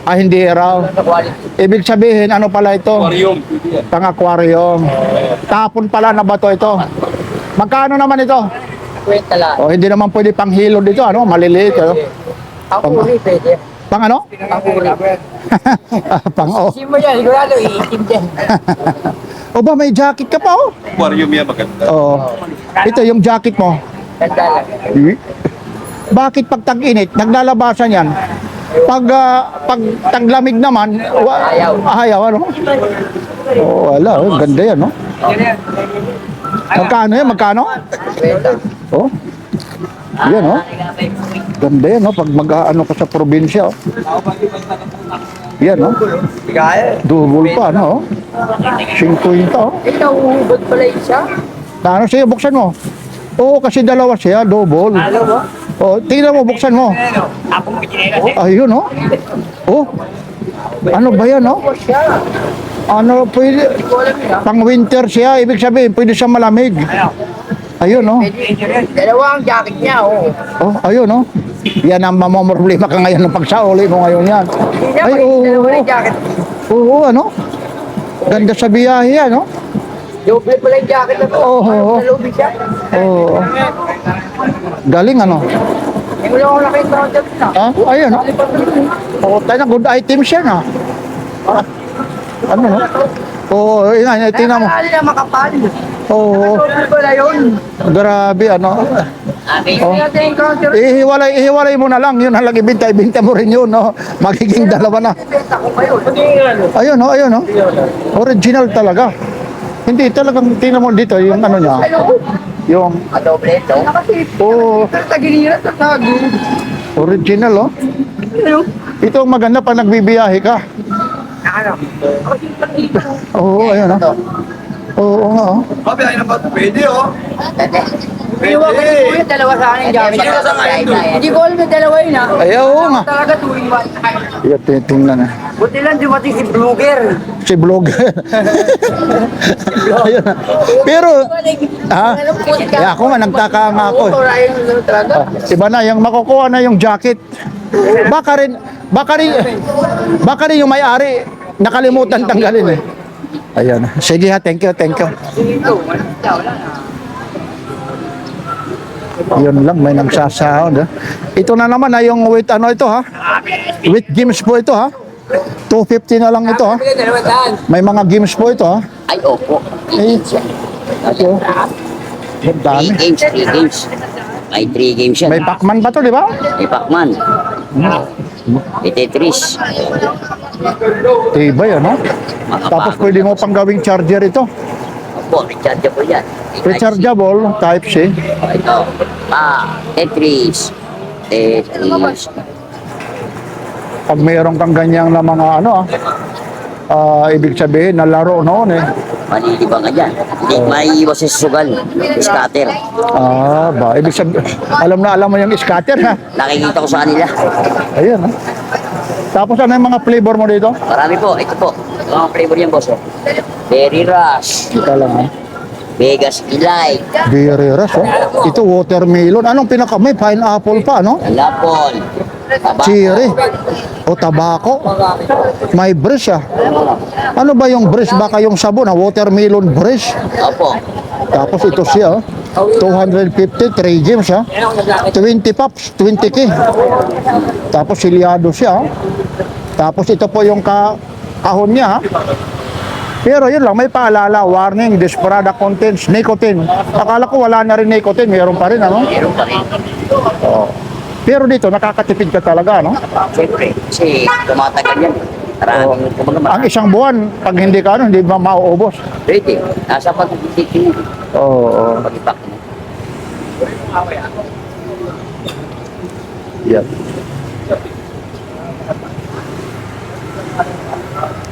Hindi raw. Ibig sabihin, ano pala ito? aquarium. Pang-aquarium. Tapon pala na bato ito. Magkano naman ito? Kwenta lang. O, hindi naman pwede panghilo dito, ano? Maliliit, ano? Ang uri, pwede. Pang ano? Ang uri. Pang o. Sim mo yan, sigurado, iitim din. O ba, may jacket ka pa, oh? Aquarium yan maganda. Oo. Ito, yung jacket mo. Ganda lang. Bakit pag tag-init, naglalabasan yan? Pag taglamig naman, ayaw, ano? Oh, wala, oh, ganda yan, no? Magkano yan? Magkano? Kwenta. Oh. Yan, oh. Ganda yan, no? Pag mag-ano ka sa probinsya, oh. Yan, no? Kaya. Double pa, no? 50, oh. Ikaw, uhubod pala isa. Na, ano siya, buksan mo. Oo, kasi dalawa siya, double. Alam mo? Oh, tingnan mo, buksan mo. Ako mo ginera. Ayun, oh. Oh. Ano ba yan, oh? Ano, pwede, Hindi ko alam yun ha. pang winter siya, ibig sabihin, pwede siya malamig. Ayun, oh. Dalawa ang jacket niya, oh. Oh, ayun, oh. Yan ang mamamroblema ka ngayon ng pagsauli mo ngayon yan. Ay, oo, Dalawa oo. ng jacket. Oo, ano? Ganda sa biyahe yan, no? Double pala yung jacket na to. Oo. Nalubig siya. Oo. Galing, ano? Hindi mo lang ako nakita ng jacket na. Ah, ayun, no? Oo, tayo na, good items yan, ah. Ano, no? Oo, yun, tingnan mo. Kaya nila makapal. Oo, Double pala yun. grabe, ano? Hindi natin encounter. Ihiwalay mo na lang, yun halang ibinta mo rin yun, no? Magiging dalawa na. Benta ko ngayon. Ayun, no, ayun, no? Original talaga. Hindi, talagang tingnan mo dito, yung ano niya, yung, Adoble ito. oh, Taginira sa tago. original, oh. Ito ang maganda pag nagbibiyahe ka. Ano? Oo, ayun, oh. Oo nga, oh. Sabi ay naman, pwede oh. Iwan ko ni Kuya, dalawa sa akin yung jacket. Hindi ko alam na dalawa yun ha. Ay, oo nga. Talaga tuwing one. Yan, tingnan na. Buti lang dumating si Vlogger. Si vlogger. Ayun, ah. Pero, ha? Ako nga, nagtaka nga ako, eh. Ayun talaga. Iba na, yung makukuha na yung jacket. Baka rin yung may-ari, nakalimutan tanggalin, eh. Ayan. Sige ha, thank you, thank you. Dito, wala na. Yun lang, may nagsasahod, ha. Ito na naman, ha, yung weight, ano ito, ha? Weight games po ito, ha? 250 na lang ito, ha? May mga games po ito, ha? Ay, opo. Eh, ito. Ang dami. 3 games, 3 games. May 3 games yan. May Pacman ba to, di ba? May Pacman. May Tetris. Tibay, ano? Tapos pwede mo pang gawing charger ito. Opo, rechargeable yan. Rechargeable, Type-C. Ito. Tetris. Tetris. Pag mayroon kang ganyang na mga ano, ibig sabihin na laro noon, eh. malilibang ka dyan. Hindi maiiwas sa sugal. Scatter. Ah, ba, ibig sabihin, alam mo yung scatter ha. Nakikita ko sa kanila. Ayun ha. Tapos ano yung mga flavor mo dito? Marami po. Ito po. Ito ang flavor yan, boss. Oh. Berry Rush. Ito lang ha. Vegas Elite. Beereras oh. Ito watermelon. Anong pinaka may pineapple pa no? Lapol. Tabako. Cherry. O tabako. May brush ah. Ano ba yung brush? Baka yung sabon na watermelon brush. Opo. Tapos ito siya oh. 250, 3 gems ha. 20 pops, 20k. Tapos silyado siya. Tapos ito po yung kahon niya ha. Pero yun lang, may paalala, warning, this product contains nicotine. Akala ko wala na rin nicotine, meron pa rin ano? Meron pa rin. Oo. Pero dito, nakakatipid ka talaga, no? Siyempre, kasi tumatagal yan. Maraming, kumbaga Ang isang buwan, pag hindi ka, ano, hindi ba mauubos? Pwede. Nasa pag-titin mo. Oo. Pag-ipak mo. Yan.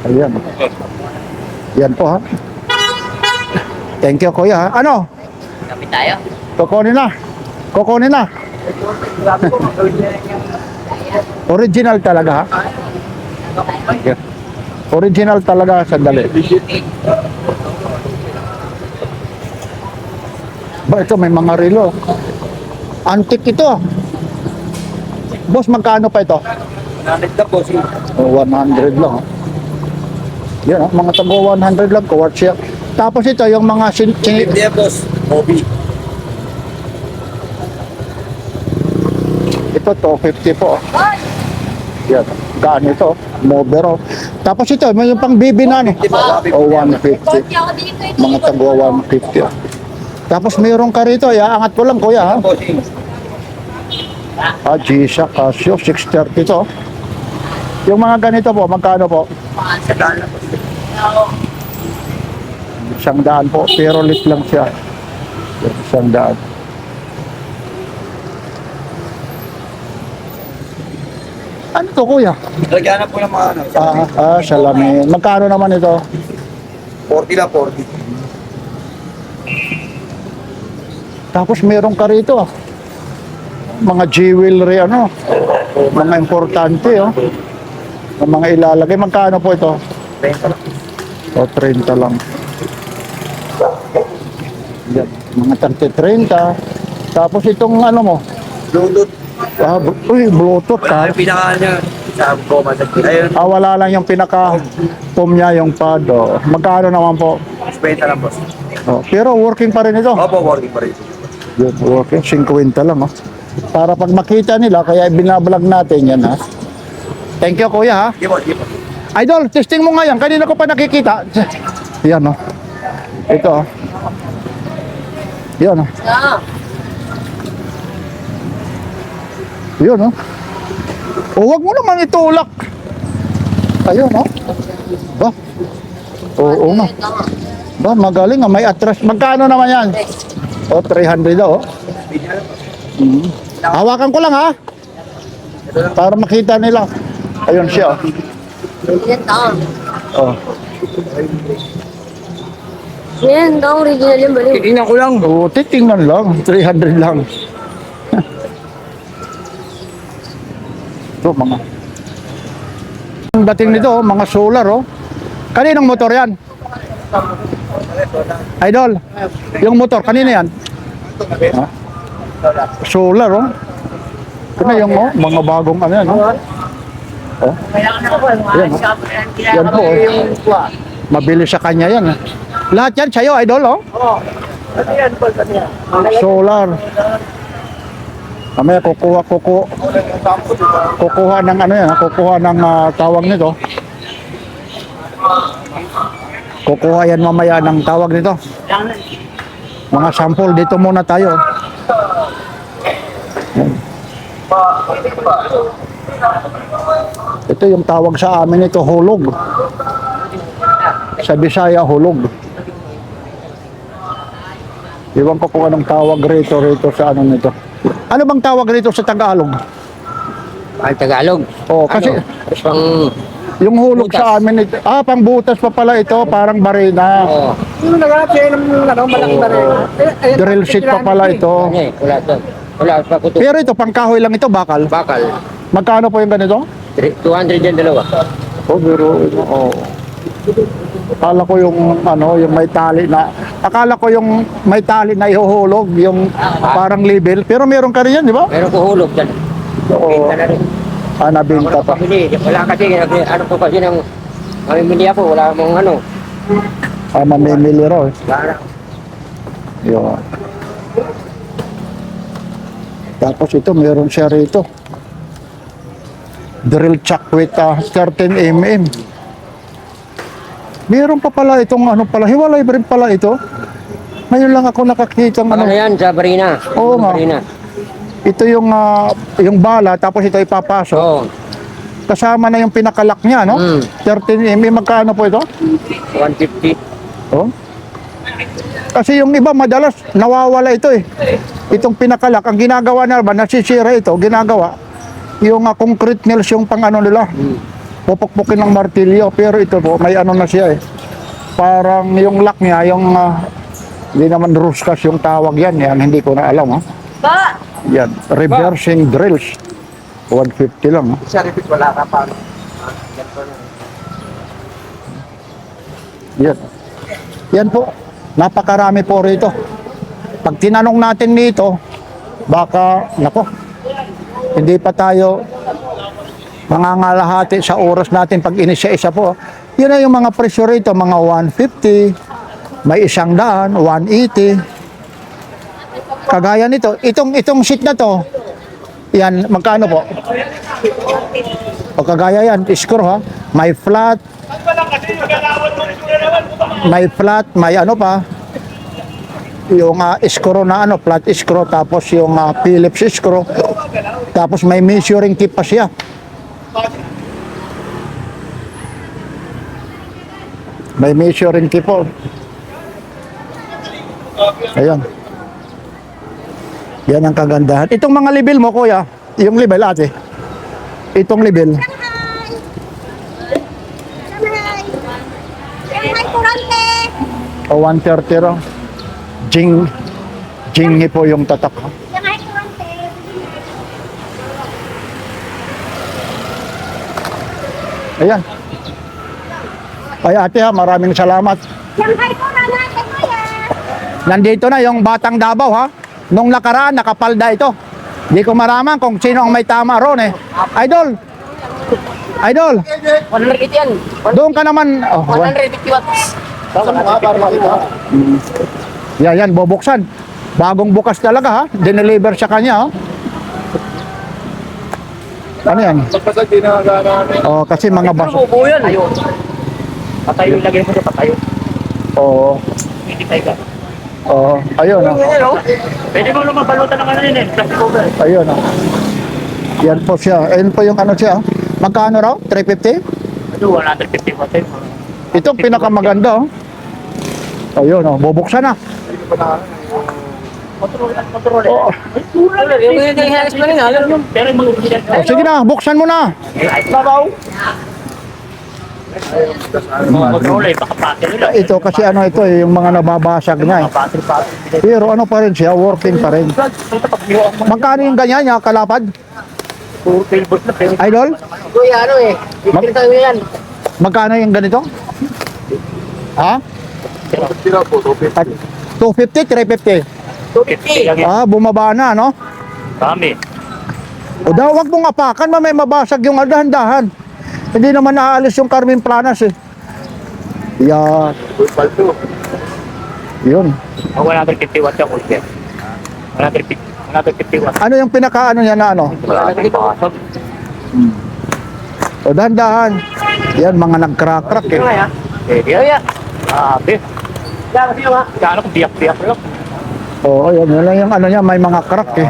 Ayan. Yan po, ha? Thank you, kuya, ha? Ano? Kapit tayo. Kukunin na. Kukunin na. Original talaga, ha? Yeah. Original talaga, sandali. Ba, ito may mga relo. Antique ito. Boss, magkano pa ito? Nanit na po, sir. Oh, 100 lang. Yan, mga tago 100 lang, quartz siya. Tapos ito, yung mga Hindi yan, boss. Hobby. ito, 250 po. Yan, gaan ito, Movero. Tapos ito, may yung pang bibi na, no? O, 150. Mga tago 150. Tapos mayroon ka rito, angat ko lang, kuya, ha? Bossing. G-Shock Casio, 630 to. Yung mga ganito po, magkano po? $100 po, pero lit lang siya. $100. Ano to, kuya? Lagyan na po ng mga ano. Salamin. Magkano naman ito? 40 na 40. Tapos meron ka rito, mga jewelry, ano, mga importante, oh. Ng mga ilalagay. Magkano po ito? 30 lang. Yan. Mga 30. Tapos itong ano mo? Bluetooth. Bluetooth ka. Wala yung pinaka niya. Sa goma. Ayun. Wala lang yung pinaka-pom niya, yung pad. Oh. Magkano naman po? 20 lang, boss. Oh. Pero working pa rin ito. Opo, working pa rin. Good, working. 50 lang. Oh. Para pag makita nila, kaya binablog natin yan. Ha? Thank you, kuya. Ha? Give on, give on. Idol, testing mo nga yan. Kanina ko pa nakikita. Yan, oh. Ito, oh. Yan, oh. Yun, oh. O, wag mo naman itulak. Ayun, oh. Ba? Oo nga. Ba, magaling, ah. May atras. Magkano naman yan? O, 300 daw, oh. Hawakan ko lang, ha? Para makita nila. Ayun siya, oh. Oh. Yan, daw original yung balik. Titingnan ko lang. Oo, titingnan lang. 300 lang. Ito, mga. Ang dating nito, oh, mga solar, oh. Kaninong motor yan? Idol, yung motor, kanina yan? Ha? Solar, oh. Ito na yung, oh, mga bagong ano yan, oh. Oh. Yan, oh. Yan po, oh. Mabilis sa kanya yan. Lahat yan sa'yo, idol, oh. Ano yan, boss? Ano yan? Solar. Mamaya kukuha ng ano yan, kukuha ng tawag nito. Kukuha yan mamaya ng tawag nito. Mga sample dito muna tayo. Yan. Ito yung tawag sa amin ito, hulog. Sa Bisaya, hulog. Iwan ko kung anong tawag rito sa ano nito. Ano bang tawag rito sa Tagalog? Ang Tagalog. Oh, kasi Pang Yung hulog Butas. sa amin ito. Ah, pangbutas pa pala ito, parang barena. Oo. Yung naghanap siya ng malaking baril. Drill sheet pa pala ito. Ano eh, wala to. Wala pa kuto. Pero ito, pangkahoy lang ito, bakal. Bakal. Magkano po yung ganito? 200 yan dalawa. Oh, pero, oh. Akala ko yung, ano, yung may tali na, akala ko yung may tali na ihuhulog, yung parang label. Pero meron ka rin yan, di ba? Meron ko hulog dyan. Oo. Binta na rin. Ah, nabinta pa. Pamili. Wala kasi, ano ko kasi ng mamimili ako, wala mong ano. Ah, mamimili raw. Wala. Yun. Tapos ito, meron siya rito. Drill chuck with 13 mm. Meron pa pala itong ano pala, hiwalay rin pala ito. Ngayon lang ako nakakita ng Ano ano. yan, sa Barina. Oo nga. Barina. Ito yung bala, tapos ito ipapasok. Oo. Kasama na yung pinakalak niya, no? Mm. 13 mm, magkano po ito? 150. Oh. Kasi yung iba madalas nawawala ito eh. Itong pinakalak, ang ginagawa na ba, nasisira ito, ginagawa. Yung concrete nails yung pang ano nila. Pupukpukin ng martilyo, pero ito po, may ano na siya eh. Parang yung lock niya, yung hindi naman ruskas yung tawag yan, hindi ko na alam. Ba? Yan, reversing drills. 150 lang. Sa repeat, wala ka pa. Yan. Yan po. Napakarami po rito. Pag tinanong natin dito, baka, nako, hindi pa tayo mangangalahati sa oras natin pag inisa-isa po. Yun na yung mga presyo rito, mga 150, may 100, 180. Kagaya nito, itong sheet na to, yan, magkano po? O kagaya yan, screw ha, may flat, may ano pa, yung screw na ano, flat screw, tapos yung Phillips screw, tapos may measuring tip pa siya. May measuring tip po. Ayun. Yan ang kagandahan. Itong mga level mo, kuya, yung level ate, itong level, Shanghai kurante. o 130 raw. Jingi po yung tatak. Shanghai kurante. Ayan. Ay ate ha, maraming salamat. Shanghai kurante, kuya. Nandito na yung Batang Davao ha. Nung nakaraan, nakapalda ito. Di ko maraman kung sino ang may tama ron eh. Idol! Idol! 100 yan. Doon ka naman. Oh, 150 watts. yan, bubuksan. Bagong bukas talaga ha. Dineliver sa kanya ha. Ano yan? Pagpasag din na namin. Oh, kasi mga bas. Buo yan. Ayun. Patayo, lagay mo sa patayo. Oo. Hindi tayo ka. Oo. Ayun ha. Pwede mo naman balutan ng ano yun eh. Plastic cover. Ayun ha. Yan po siya. Ayun po yung ano siya. Magkano raw? 350? Ano, 150 watts eh. Ito ang pinakamaganda oh. Ayun oh, bubuksan na. Control eh. Oh, Yung hinahalas mo rin, alam mo. Pero yung mga ulitan. oh, sige na, buksan mo na. Babaw. Control eh, baka battery nila. Ito kasi ano ito eh, yung mga nababasag niya eh. Battery. Pero ano pa rin siya, working pa rin. Magkano yung ganyan niya, kalapad? Puro tailboard na. Pero Idol? kuya, ano eh. Pinta mo yan. Magkano yung ganito? Ha? At 250, 350. 250. Ah, bumaba na, no? Dami. O daw, wag mong apakan, may mabasag yung dahan-dahan. Hindi naman naaalis yung Carmen Planas eh. Yan. Yun. 150 watts yung kuya. 150 watts. Ano yung pinaka-ano niya na ano? O dahan-dahan. Yan, mga nag-crack-crack eh. Kuya. Sabi. Kano kung biyak-biyak lang. Oo, yan. Yan lang yung ano niya, may mga crack eh.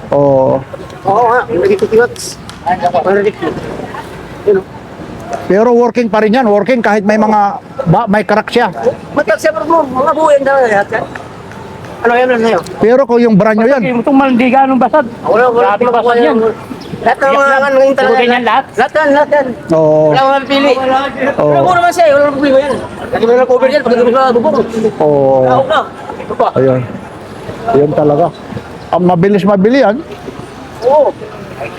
Oo. Oo nga, 150 watts. 150. Pero working pa rin yan. Working kahit may mga, may crack siya. Matag siya mo, mga buhay na lahat yan. Ano yan, ano yan? Pero kung yung brand nyo yan, Itong maldiga nung basad. Wala, Grabe basad yan. Lahat ng mga ano yung talaga. Ganyan lahat? Lahat yan. Oo. Wala akong mapili. Oo. Wala ko naman siya, wala akong problema yan. Lagi mo na cover yan, pag sa bubong. Oo. Ako na. Ito pa. Ayun. Yun talaga. Ang mabilis mabili yan. Oo.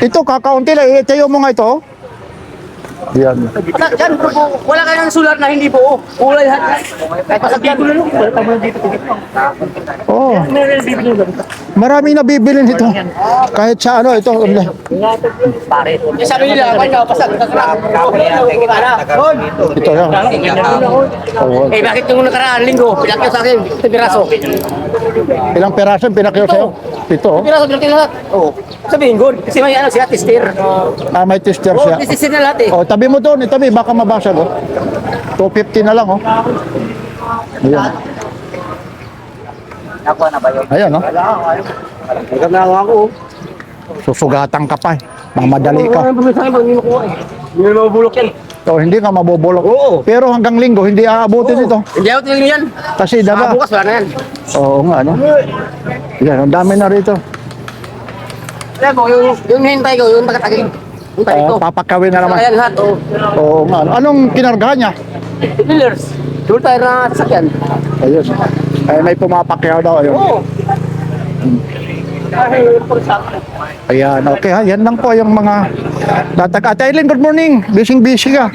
Ito, kakaunti lang. Itayo mo nga ito. Yan. Diyan, wala ka ng solar na hindi buo. Kulay lahat. Kahit pasagyan ko na lang. Wala tamo dito. Oh. Marami nabibili nito. Kahit sa ano, ito. Pare. Sabi nila, kanya, pasag. Ito yan. Oo. Eh, bakit yung nakaraan linggo, pinakyaw sa akin, ito piraso. Ilang peraso yung pinakyaw sa'yo? Ito. oh. Piraso, pinakyaw lahat. Oo. Sabihin, good. Kasi may ano siya, tester. Ah, may tester Oo, siya. tester na lahat eh. Oh, tabi mo doon, itabi, baka mabasag oh. 250 na lang oh. Ayan. Nakuha na ba yun? Ayan oh. Nagkakanawa ako. Susugatan ka pa eh. Mamadali ka. Ano sa akin, hindi makuha eh. Hindi na mabulok yan. So, hindi ka mabubulok. Oo. Pero hanggang linggo, hindi aabutin ito. Hindi ako tinignan yan. Kasi daga. Bukas wala na yan. Oo nga, ano? Yan, ang dami na rito. Alam mo, yung hintay ko, yung tagatagin. Hintay ko. Papakawin na naman. Ayan lahat, oo. Oo nga. Ano? Anong kinargahan niya? Pillars. Dual tire na sasakyan. Ayun. Ay, may pumapakyaw daw. Ayun. Oo. Ayan, okay ha. Yan lang po yung mga datag. Ate Aileen, good morning. Busy ka.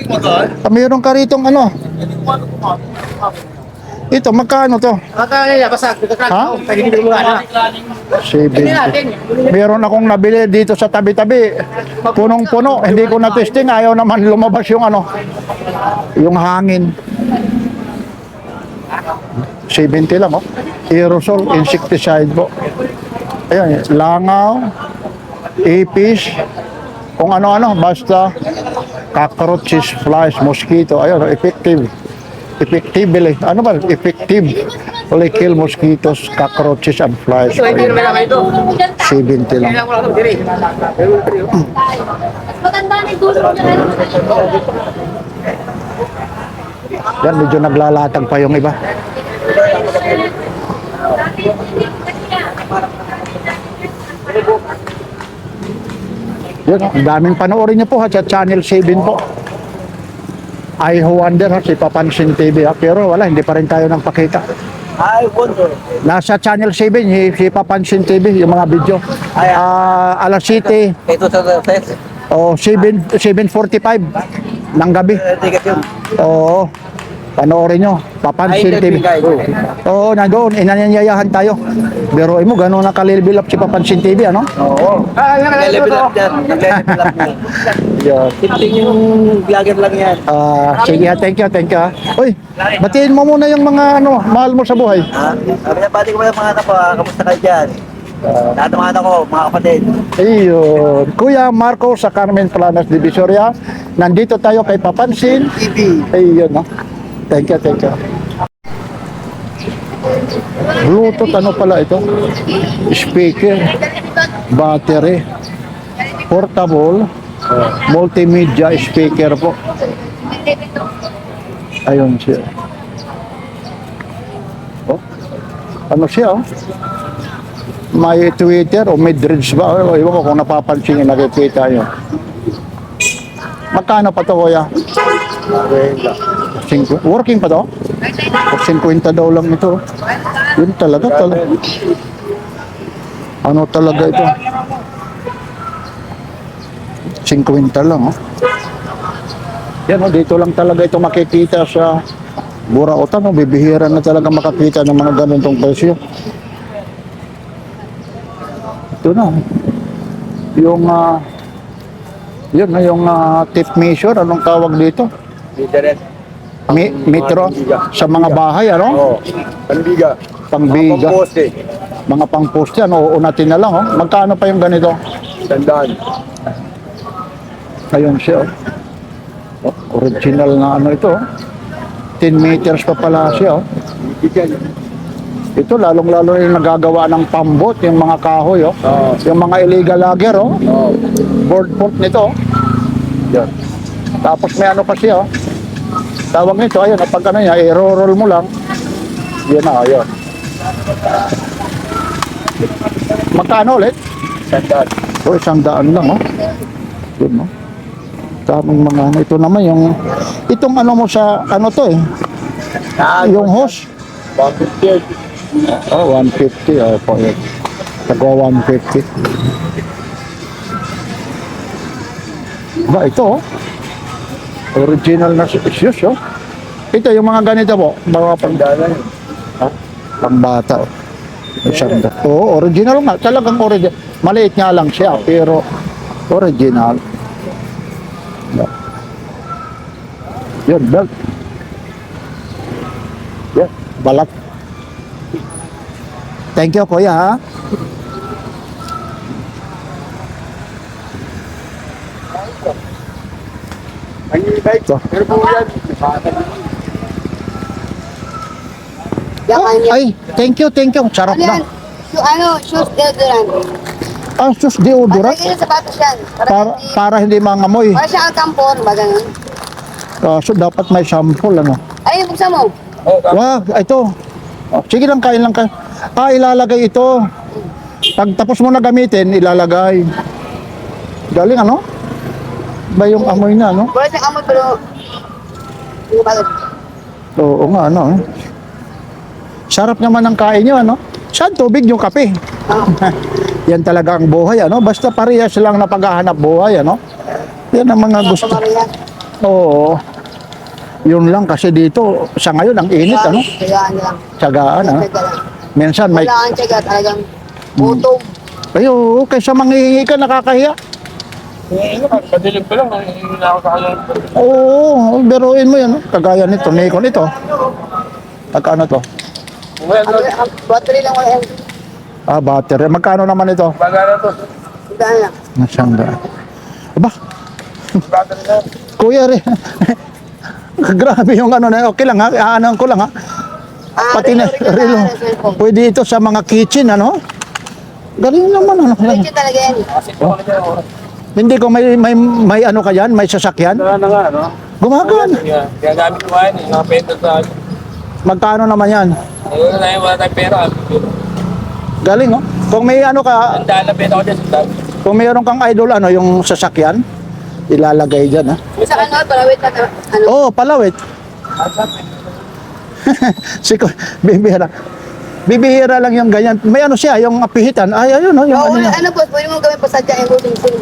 Mayroon ka ritong ano? Ito, magkano to? Kaya nila, basag. Ha? Kaya hindi mo ano. 70. Meron akong nabili dito sa tabi-tabi. Punong-puno. Hindi ko na-testing. Ayaw naman lumabas yung ano. Yung hangin. 70 lang oh. Aerosol, insecticide po. Ayan, langaw, apis, kung ano-ano, basta cockroaches, flies, mosquito. Ayun, effective. Effectively. Ano ba? Effective. Only kill mosquitoes, cockroaches, and flies. Ito, hindi naman naman ito. 70 lang. Kailangan ko lang ito, diri. Maganda ni gusto niya. Yan, medyo naglalatag pa yung iba. Yan, ang daming panoorin niyo po ha, sa Channel 7 po. I Wonder ha, si Papansin TV ha, pero wala, hindi pa rin tayo nang pakita. I wonder. Nasa Channel 7, si Papansin TV, yung mga video. Alas 7, Ito sa test. o 7:45 ng gabi. Ticket yun. Oo. Panoorin nyo, Papansin Ay, TV. guys. Oo, nandoon, inanyayahan tayo. Pero mo, gano'n nakalibilap si Papansin TV, ano? Oo. Nag-level up yan. Nag-level up yan. Yeah. Tipting yung vlogger lang yan. Sige, thank you. Uy, batiin mo muna yung mga ano, mahal mo sa buhay. Ha? Sabi niya, pati ko mga kapwa, kamusta kayo dyan? Lahat ng mga anak ko, mga kapatid. Ayun. Kuya Marco sa Carmen Planas Divisoria. Nandito tayo kay Papansin TV. Ayun, no? Thank you. Bluetooth, ano pala ito? Speaker, battery, portable, multimedia speaker po. Ayun siya. Oh, ano siya, oh? May Twitter o may Threads ba? O, iwan ko kung napapansin yung nakikita nyo. Magkano pa to, kuya? Working pa to? O 50 daw lang ito. Yun talaga. Ano talaga ito? 50 lang, oh. Yan, oh, dito lang talaga ito makikita sa Burautan. Oh, bibihira na talaga makakita ng mga ganitong presyo. Ito na. Yung, yun na yung tip measure. Anong tawag dito? Metro sa mga bahay, ano? Oo. Panbiga. Pangbiga. Pamposte. Mga pang-post yan. Uunatin na lang, oh. Magkano pa yung ganito? Tandaan. Ayun siya, oh. Oh, original na ano ito, oh. 10 meters pa pala siya, oh. Ito, lalong-lalo yung nagagawa ng pambot, yung mga kahoy, oh. Yung mga illegal logger, oh. Board port nito, oh. Yan. Tapos may ano pa siya, oh. Tawag nito, ayun, pag ano niya, i-roll mo lang. Yan na, ayun. Magkano ulit? Tandaan. So, 100 lang, oh. Yun, no? Tamang mga ano. Ito naman yung, itong ano mo sa, ano to eh. Yung hose. 150. Oh, 150. Oh, po yun. Tagawa 150. Ba, ito, oh. Original na shoes, oh. Ito, yung mga ganito po. Mga pangdalan. Ha? Pambata, oh. Isang oo, original nga. Talagang original. Maliit nga lang siya, pero original. Yun, belt. Yan, balat. Thank you, kuya, ha? Ang e-bike. Pero po yan. Ay, thank you, thank you. Sarap Ano yan? na. Shoes deodorant. Ah, sus, deodorant. Pagkakita sa sapatos yan. Para hindi mangamoy. Para siya ang kampor, ba ganun? So, dapat may sample, ano. Ay, buksan mo. Wag, ito. Oh, sige lang, kain lang kayo. Ah, ilalagay ito. Pag tapos mo na gamitin, ilalagay. Galing, ano? Ba yung amoy na, no? Wala siyang amoy pero... Hindi ba? Oo nga, ano. Sarap naman ang kain nyo, ano? Saan tubig yung kape? Yan talaga ang buhay, ano? Basta parehas lang na paghahanap buhay, ano? Yan ang mga gusto. Oo. Yun lang kasi dito, sa ngayon, ang init, ano? Tiyagaan niya lang. Tsagaan, ano? Tiyaga lang. Minsan may... Wala kang tiyaga, talagang gutom. Ayo, kaysa manghihingi ka, nakakahiya. Padilim pa lang. Hindi na ako sa kanya. Oo, biruin mo yan, no? Kagaya nito, Nikon ito. Magkano to? Ang battery lang wala yan. Ah, battery. Magkano naman ito? Bagara to. Daan lang. Nasang daan. Aba, Battery na. kuya rin. Grabe yung ano na, okay lang ha, aanang ko lang ha. Pati na, relo. Pwede ito sa mga kitchen, ano? Galing naman, ano lang. Kitchen talaga yan. Hindi ko may ano ka yan, may sasakyan. Wala na nga, no? Gumagana. Kaya gamit ko yan, yung mga pento sa akin. Magkano naman yan? Ayun na yun, wala tayong pera. Galing, oh. Kung may ano ka, Ang daan na pera ko dyan, sandaan. kung mayroon kang idol, ano, yung sasakyan, ilalagay dyan, ha. Sa ano, palawit na ano. Oo, palawit. Siko, bibihira. Bibihira lang yung ganyan. May ano siya, yung apihitan. Ay, ayun, oh, yung Oo, ano niya. ano po, pwede mo gawin pa sadya yung gutom sin.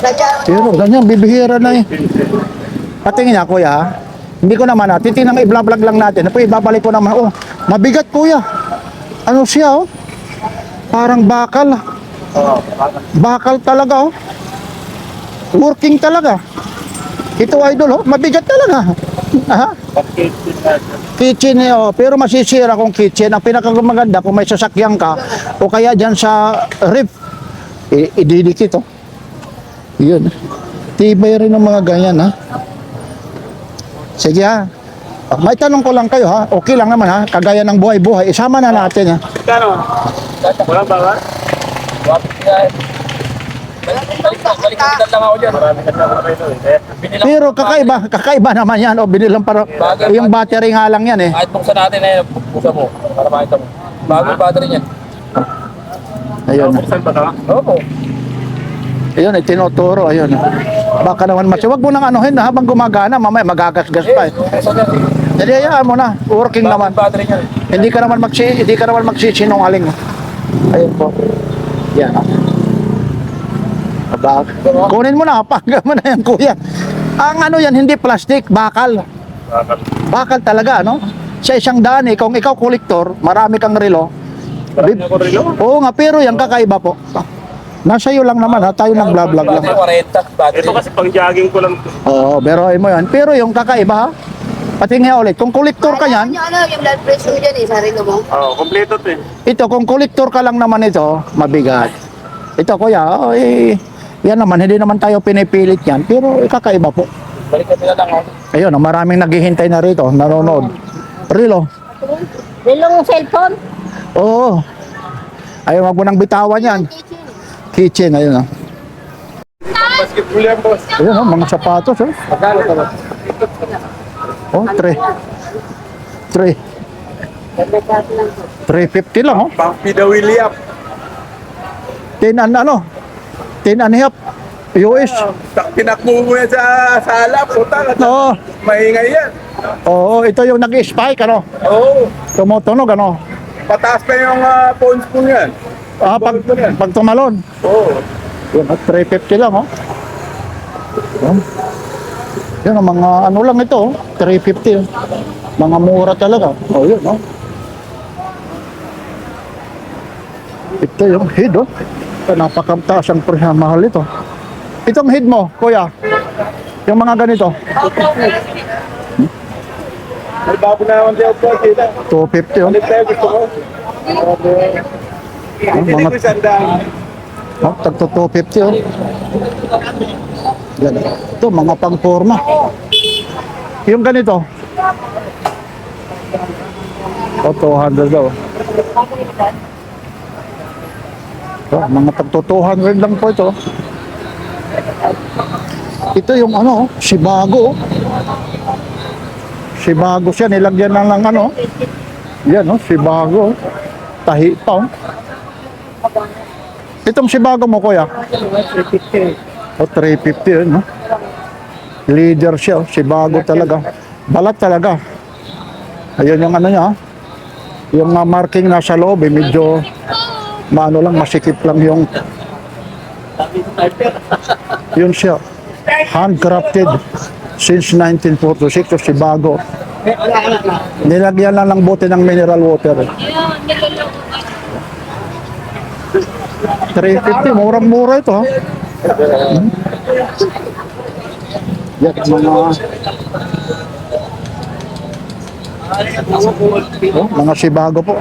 Sadya. Pero ganyan, bibihira na eh. Patingin niya, kuya, ha? Hindi ko naman, ha? Titinang i-vlog lang natin. Apo, ibabalik ko naman. Oh, mabigat, kuya. Ano siya, oh? Parang bakal. Bakal talaga, oh. Working talaga. Ito, idol, oh. Mabigat talaga. Aha. Kitchen eh, oh. Pero masisira kung kitchen. Ang pinakamaganda kung may sasakyan ka o kaya dyan sa roof, ididikit, oh. Yun. Tibay rin ng mga ganyan, ha. Sige, ha. May tanong ko lang kayo, ha. Okay lang naman, ha. Kagaya ng buhay-buhay. Isama na natin, ha. Kano? Walang bawa? Wapit nga eh. Balik lang ako dyan. Marami ka na ako kayo eh. Binilang Pero kakaiba naman yan. O, binilang para, yung battery nga lang yan, eh. kahit buksan natin eh, buksan mo. Para makita mo. Bago yung battery niyan. Ayun. Buksan ba ito? Oo. Ayun, tinuturo. Ayun. Baka naman wag mo nang anuhin na habang gumagana, mamaya magagasgas pa, eh. Buksan yan. Hindi, hayaan mo na. Working Bago naman. yung battery niyan. Hindi ka naman magsisinungaling. Ayun po. Yan. Aba, kunin mo na, pagka mo na yan, kuya. Ang ano yan, hindi plastic, bakal. Bakal talaga, ano? Sa 100, kung ikaw kolektor, marami kang relo. Marami ako relo. Oo nga, pero yan kakaiba po. Nasa iyo lang naman, ha? Tayo nag-vlog lang. Battery 40 battery. Ito kasi pang jogging ko lang. Oo, beroin mo yan. Pero yung kakaiba, ha? Patingin ulit. Kung kolektor ka yan, Yung ano, yung blood pressure dyan eh, sa relo mo. Oo, kompleto to eh. ito, kung kolektor ka lang naman ito, mabigat. Ito, kuya, yan naman, hindi naman tayo pinipilit yan. Pero kakaiba po. Balik kami na lang ako. Ayun, maraming naghihintay na rito, nanonood. Rilo? Relong cellphone? Oo. Ayun, wag mo nang bitawan yan. Kitchen, ayun, oh. Basketball yan, boss. Ayun, oh, mga sapatos, oh. Magkano ito ba? Oh, 350 lang, oh. Pang Pida William. 10 ano? 10 and a half US. Pinakbo mo yan sa sala, puta. Oo. Maingay yan. Oo, ito yung nag-spike, ano? Oo. Tumutunog, ano? Pataas pa yung phones po yan. Pag tumalon. Oo. Yun, at 350 lang, oh. Yun. Yun, ang mga ano lang ito, oh. 350, oh. Mga mura talaga. Oh, yun, oh. Ito yung head, oh. Napakataas ang presyo, mahal ito. Itong head mo, kuya. Yung mga ganito. May bago na naman siya po, sila. 250, oh. Ulit tayo, gusto ko. Hindi mga- ko sandaan. Oh, tagto 250, oh. Yan. Ito, mga pang-forma. Yung ganito. Oh, 200 daw. Oh, mga tagto 200 lang po ito. Ito yung ano, Shibago. Shibago siya, nilagyan na lang ano. Yan, oh, Shibago. Tahi pa, oh. Itong Shibago mo, kuya? 350. O, 350, no? Leader siya, oh. Shibago talaga. Balat talaga. Ayun yung ano niya, yung marking nasa loob, medyo maano lang, masikip lang yung yun siya. Handcrafted since 1946, so Shibago. Nilagyan lang ng bote ng mineral water. 350, murang-mura ito, ha? Yan, mga Shibago po.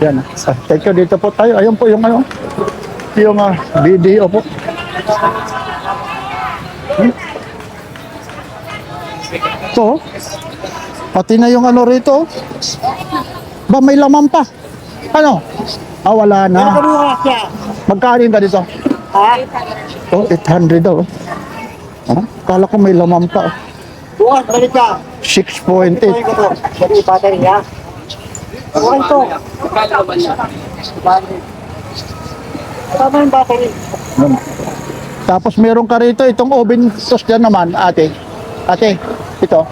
Yan. Thank you, dito po tayo. Ayun po yung ano, yung video po. Ito, pati na yung ano rito. Ba, may laman pa. Ano? Wala na. Magkano yung ganito? Oh, 800 daw. Kala ko may laman pa. Bukas, balik ka. 6.8. Balik battery ha. Bukan to. Tama yung battery. Tapos meron ka rito itong oven toast dyan naman, ate. Ate, ito.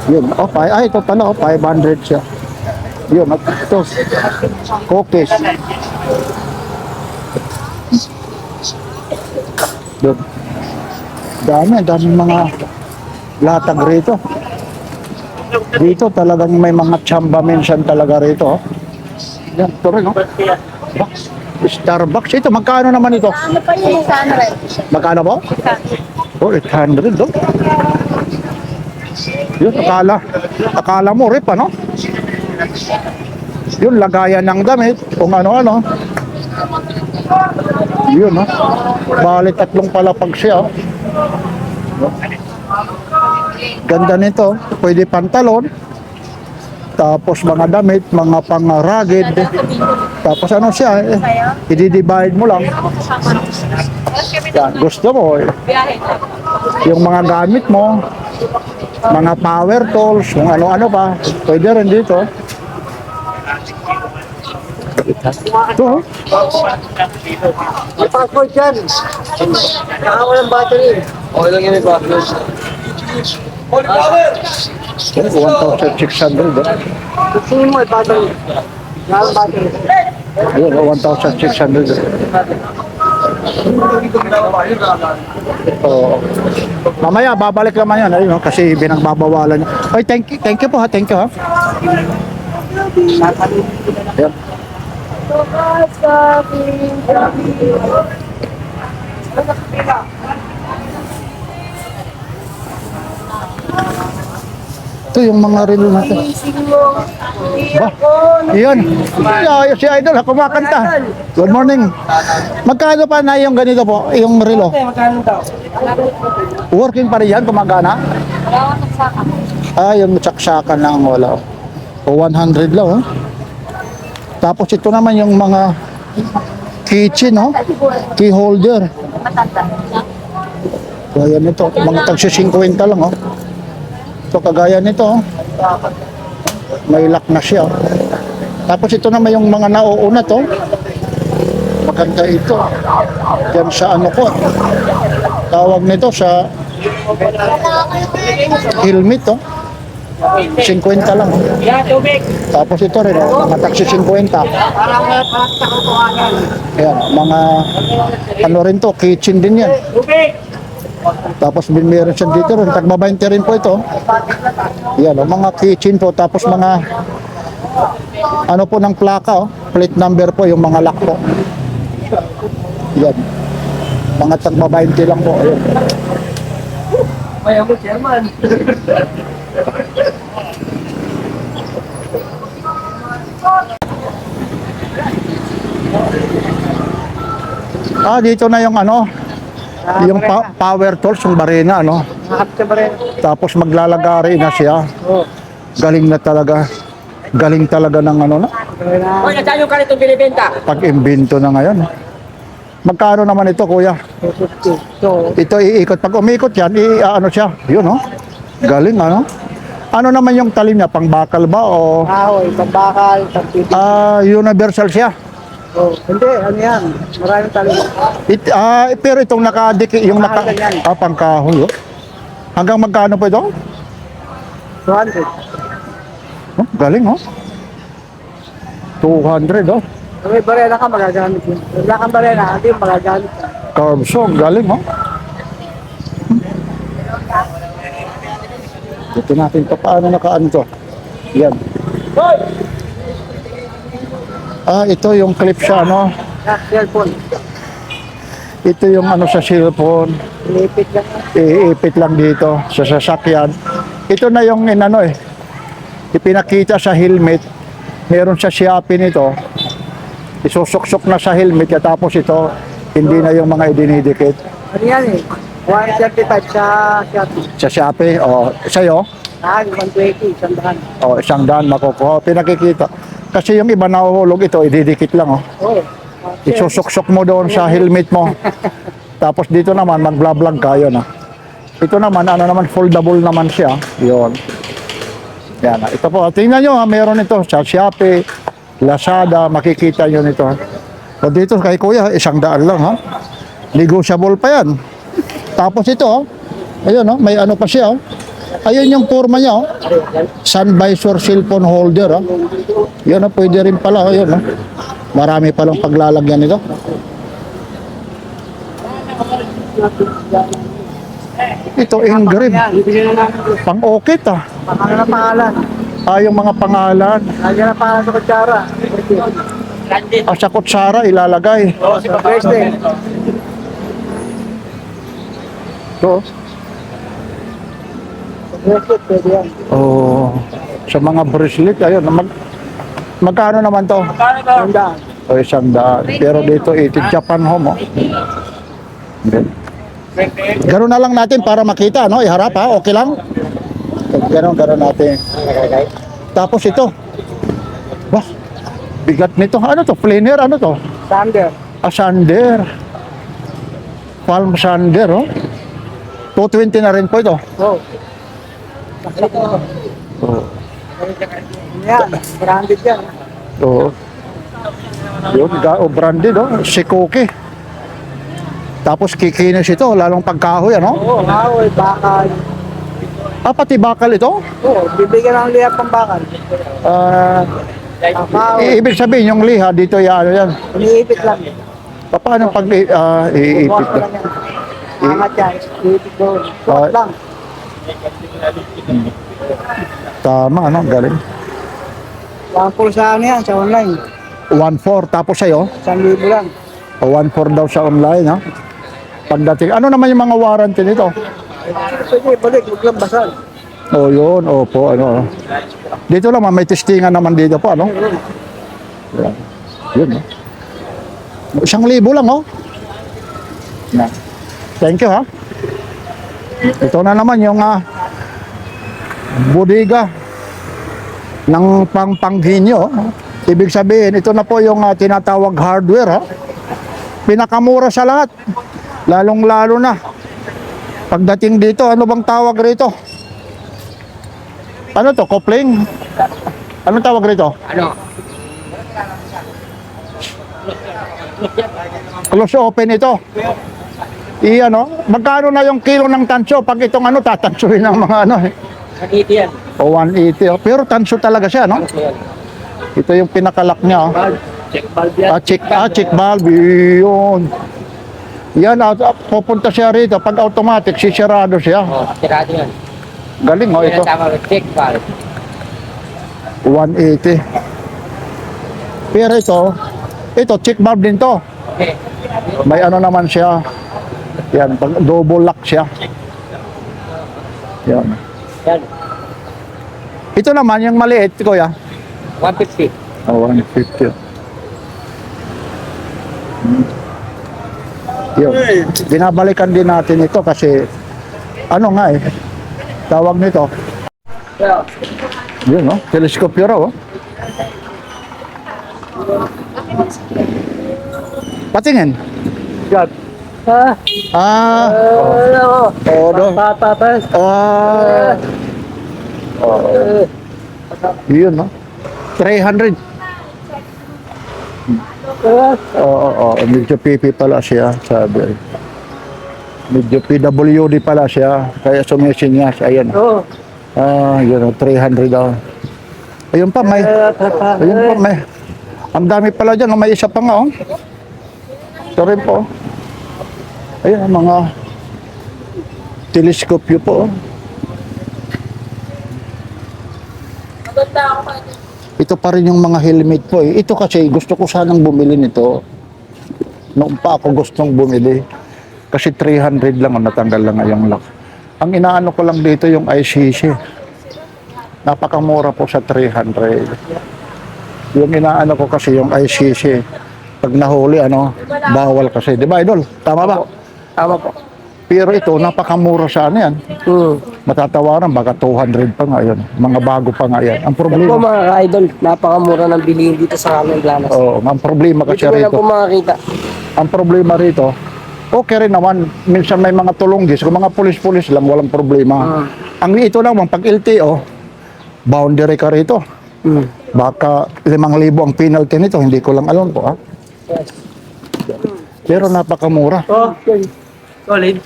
Yun, ito pala, 500 siya. Yun, ito. Cookies. Yun. Dami mga latag rito. Dito talagang may mga tsamba minsan talaga rito. Yan, ito rin, no? Starbucks. Ito, magkano naman ito? Ano pa yung 600? Magkano po? Oh, 800, no? Yun, akala mo rip, ano? Yun, lagayan ng damit, kung ano-ano. Yun, no? Bali, 3 palapag siya. Ganda nito, pwede pantalon. Tapos mga damit, mga pang-rugged. Tapos ano siya, i-divide mo lang. Yan, gusto mo, yung mga gamit mo, mga power tools, kung ano-ano pa, pwede rin dito. Ito, May password dyan. Nakawalang battery. Okay lang yan, may background. 1,600. Tingin mo, may battery. Nakawalang battery. Ayun, 1,600. Oo. Mamaya, babalik naman yan. Ayun, kasi binagbabawalan niya. Ay, thank you po ha. Thank you ha. Ayan. Ito yung mga relo natin. Ba? Iyon. Si Idol ha, kumakanta. Good morning. Magkano pa na yung ganito po, yung relo? Working pa rin yan, gumagana? Yung saksakan lang wala. O 100 lang, oh. Tapos ito naman yung mga kitchen, oh. Key holder. Kaya nito, mga tagsi 50 lang, oh. Ito kagaya nito, oh. May lock na siya. Tapos ito naman yung mga nauuna to. Maganda ito. Yan sa ano ko. Tawag nito sa helmet to. 50 lang. Tapos ito rin, mga taxi 50. Ayan, mga ano rin to, kitchen din yan. Tapos meron siya dito rin, tagba 20 rin po ito. Yan, mga kitchen po, tapos mga ano po ng plaka, plate number po, yung mga lock po. Yan. Mga tagba 20 lang po. Ayan. Maya mo, chairman. Dito na yung ano, yung power tools, yung barena, ano. Nakapit ba rin? Tapos maglalagari na siya. Oo. Galing na talaga. Galing talaga ng ano na. Hoy, nasaan yung kanitong binibenta? Pag-imbento na ngayon. Magkano naman ito, kuya? 250. Ito iikot. Pag umikot yan, ano siya. Yun, no? Galing, ano? Ano naman yung talim niya? Pangbakal ba o... Kahoy, pambakal, pagpipig. Universal siya. Oh, hindi, ano yan? Maraming tali. Pero itong nakadiki, yung Pangkahoy yan. pangkahoy, oh. Hanggang magkano po ito? 200. Oh, galing, oh. 200, oh. Kung may barena ka, magagamit yun. Kung wala kang barena, hindi yung magagamit ka. Carb saw, galing, oh. Ito natin pa paano nakaano to. Yan. Ito yung clip siya, ano. Cellphone. Ito yung ano sa cellphone. Lipit lang. Iipit lang dito sa sasakyan. Ito na yung inano eh. Ipinakita sa helmet. Meron sa Shopee nito. Isusok-sok na sa helmet tapos ito hindi na yung mga idinidikit. Ano yan eh? 135 sa Shopee. Sa Shopee, sa'yo, 120, 100. $100 makukuha. Pinakikita. Kasi yung iba nahuhulog ito, ididikit lang, oh. Oh. Isusok-sok mo doon sa helmet mo. Tapos dito naman, mag-vlog ka, yun, ah. Ito naman, ano naman, foldable naman siya. Yun. Yan, ito po. Tingnan nyo, ha, meron ito sa Shopee, Lazada, makikita nyo nito. So dito kay Kuya, $100 lang, ha. Negotiable pa yan. Tapos ito, oh. Ayun, oh, may ano pa siya, oh. Ayun yung forma niya, oh. Sun visor cellphone holder, oh. Yun, oh, pwede rin pala, oh. Yun, oh. Marami palang paglalagyan nito. Ito, engrave. Pang-okit, ah. Pangalan na pangalan. Yung mga pangalan. Lagyan na pangalan sa kutsara. Sa kutsara, ilalagay. Oh, si President. Ito, Bracelet, pwede yan. sa mga bracelet, ayun. Magkano naman to? Ganda. $100. Pero dito, Japan home, oh. Gano'n na lang natin para makita, no? Iharap, ha? Okay lang? Gano'n natin. Tapos ito. Wah, bigat nito. Ano to? Planer? Ano to? Sander. Sander. Palm sander, oh. 220 na rin po ito. Oh. Oh. Yan, branded yan. Oo. Yun, branded, oh. Shikoki. Tapos kikinis ito, lalong pagkahoy, ano? Oo, kahoy, bakal. Pati bakal ito? Oo, bibigyan ng lihat pang bakal. Kahoy, Ibig sabihin, yung liha, dito ano yan. iniipit lang. Paano pag iipit Bukas na? lang yan. Angat yan, iniipit doon. Suot lang. Tama, ano? Galing. 1 sa ano yan, sa online. 1.4, tapos sa'yo? 1,000 lang. 1.4 daw sa online, ha? Pagdating, ano naman yung mga warranty nito? Sige, balik, huwag lang basal. Yun, opo, ano. Dito lang, may testingan naman dito po, ano? Yan. Yun, no? 1,000 lang, oh. Na. Thank you, ha? Ito na naman yung bodega ng pangpanghinyo. Ibig sabihin, ito na po yung tinatawag hardware, ha? Pinakamura sa lahat. Lalong-lalo na. Pagdating dito, ano bang tawag rito? Ano to? Kopling? Anong tawag rito? Ano? Close open ito. Ano, magkano na yung kilo ng tanso pag itong ano tatansuhin ng mga ano eh. 180 yan. O 180. Oh. Pero tanso talaga siya, no? Ito yung pinakalak niya. Oh. Check valve yan. Check valve. Yun. Yan, pupunta siya rito. Pag automatic, sisirado siya. Oh, tirado yan. Galing, oh, ito. Tama, check valve. 180. Pero ito, check valve din to. Okay. May ano naman siya. Yan, pag double lock siya. Yan. Yan. Ito naman, yung maliit, kuya. 150. Oh, 150. Yun. Binabalikan din natin ito kasi ano nga eh, tawag nito. Yun, no? Telescope yun, oh. Patingin. God. Ah. Oh, do. Yun, no? 300. Medyo PP pala siya, sabi. Medyo PWD pala siya, kaya sumisinyas. Ayan. Yun, 300 daw. Ayun pa, may. Ang dami pala dyan, may isa pa nga, oh. Ito rin po. Ayun, mga teleskopyo po, oh. Ito pa rin yung mga helmet po eh. Ito kasi gusto ko sanang bumili nito. Noon pa ako gustong bumili. Kasi 300 lang ang natanggal lang ngayong lock. Ang inaano ko lang dito yung ICC. Napakamura po sa 300. Yung inaano ko kasi yung ICC. Pag nahuli, bawal kasi. Di ba, Idol? Tama ba? Tama po. Pero ito, napakamura sa ano yan. Matatawaran, baka 200 pa nga yun. Mga bago pa nga yan. Ang Po problema, mga ka-idol, napakamura ng bilihin dito sa aming Glanas. ang problema kasi Dito ko lang rito, po makakita. ang problema rito, okay rin naman, minsan may mga tulunggis, kung mga pulis-pulis lang, walang problema. Ang ito naman, pag LTO, boundary ka rito. Baka 5,000 ang penalty nito, hindi ko lang alam po. Pero napakamura. Solid.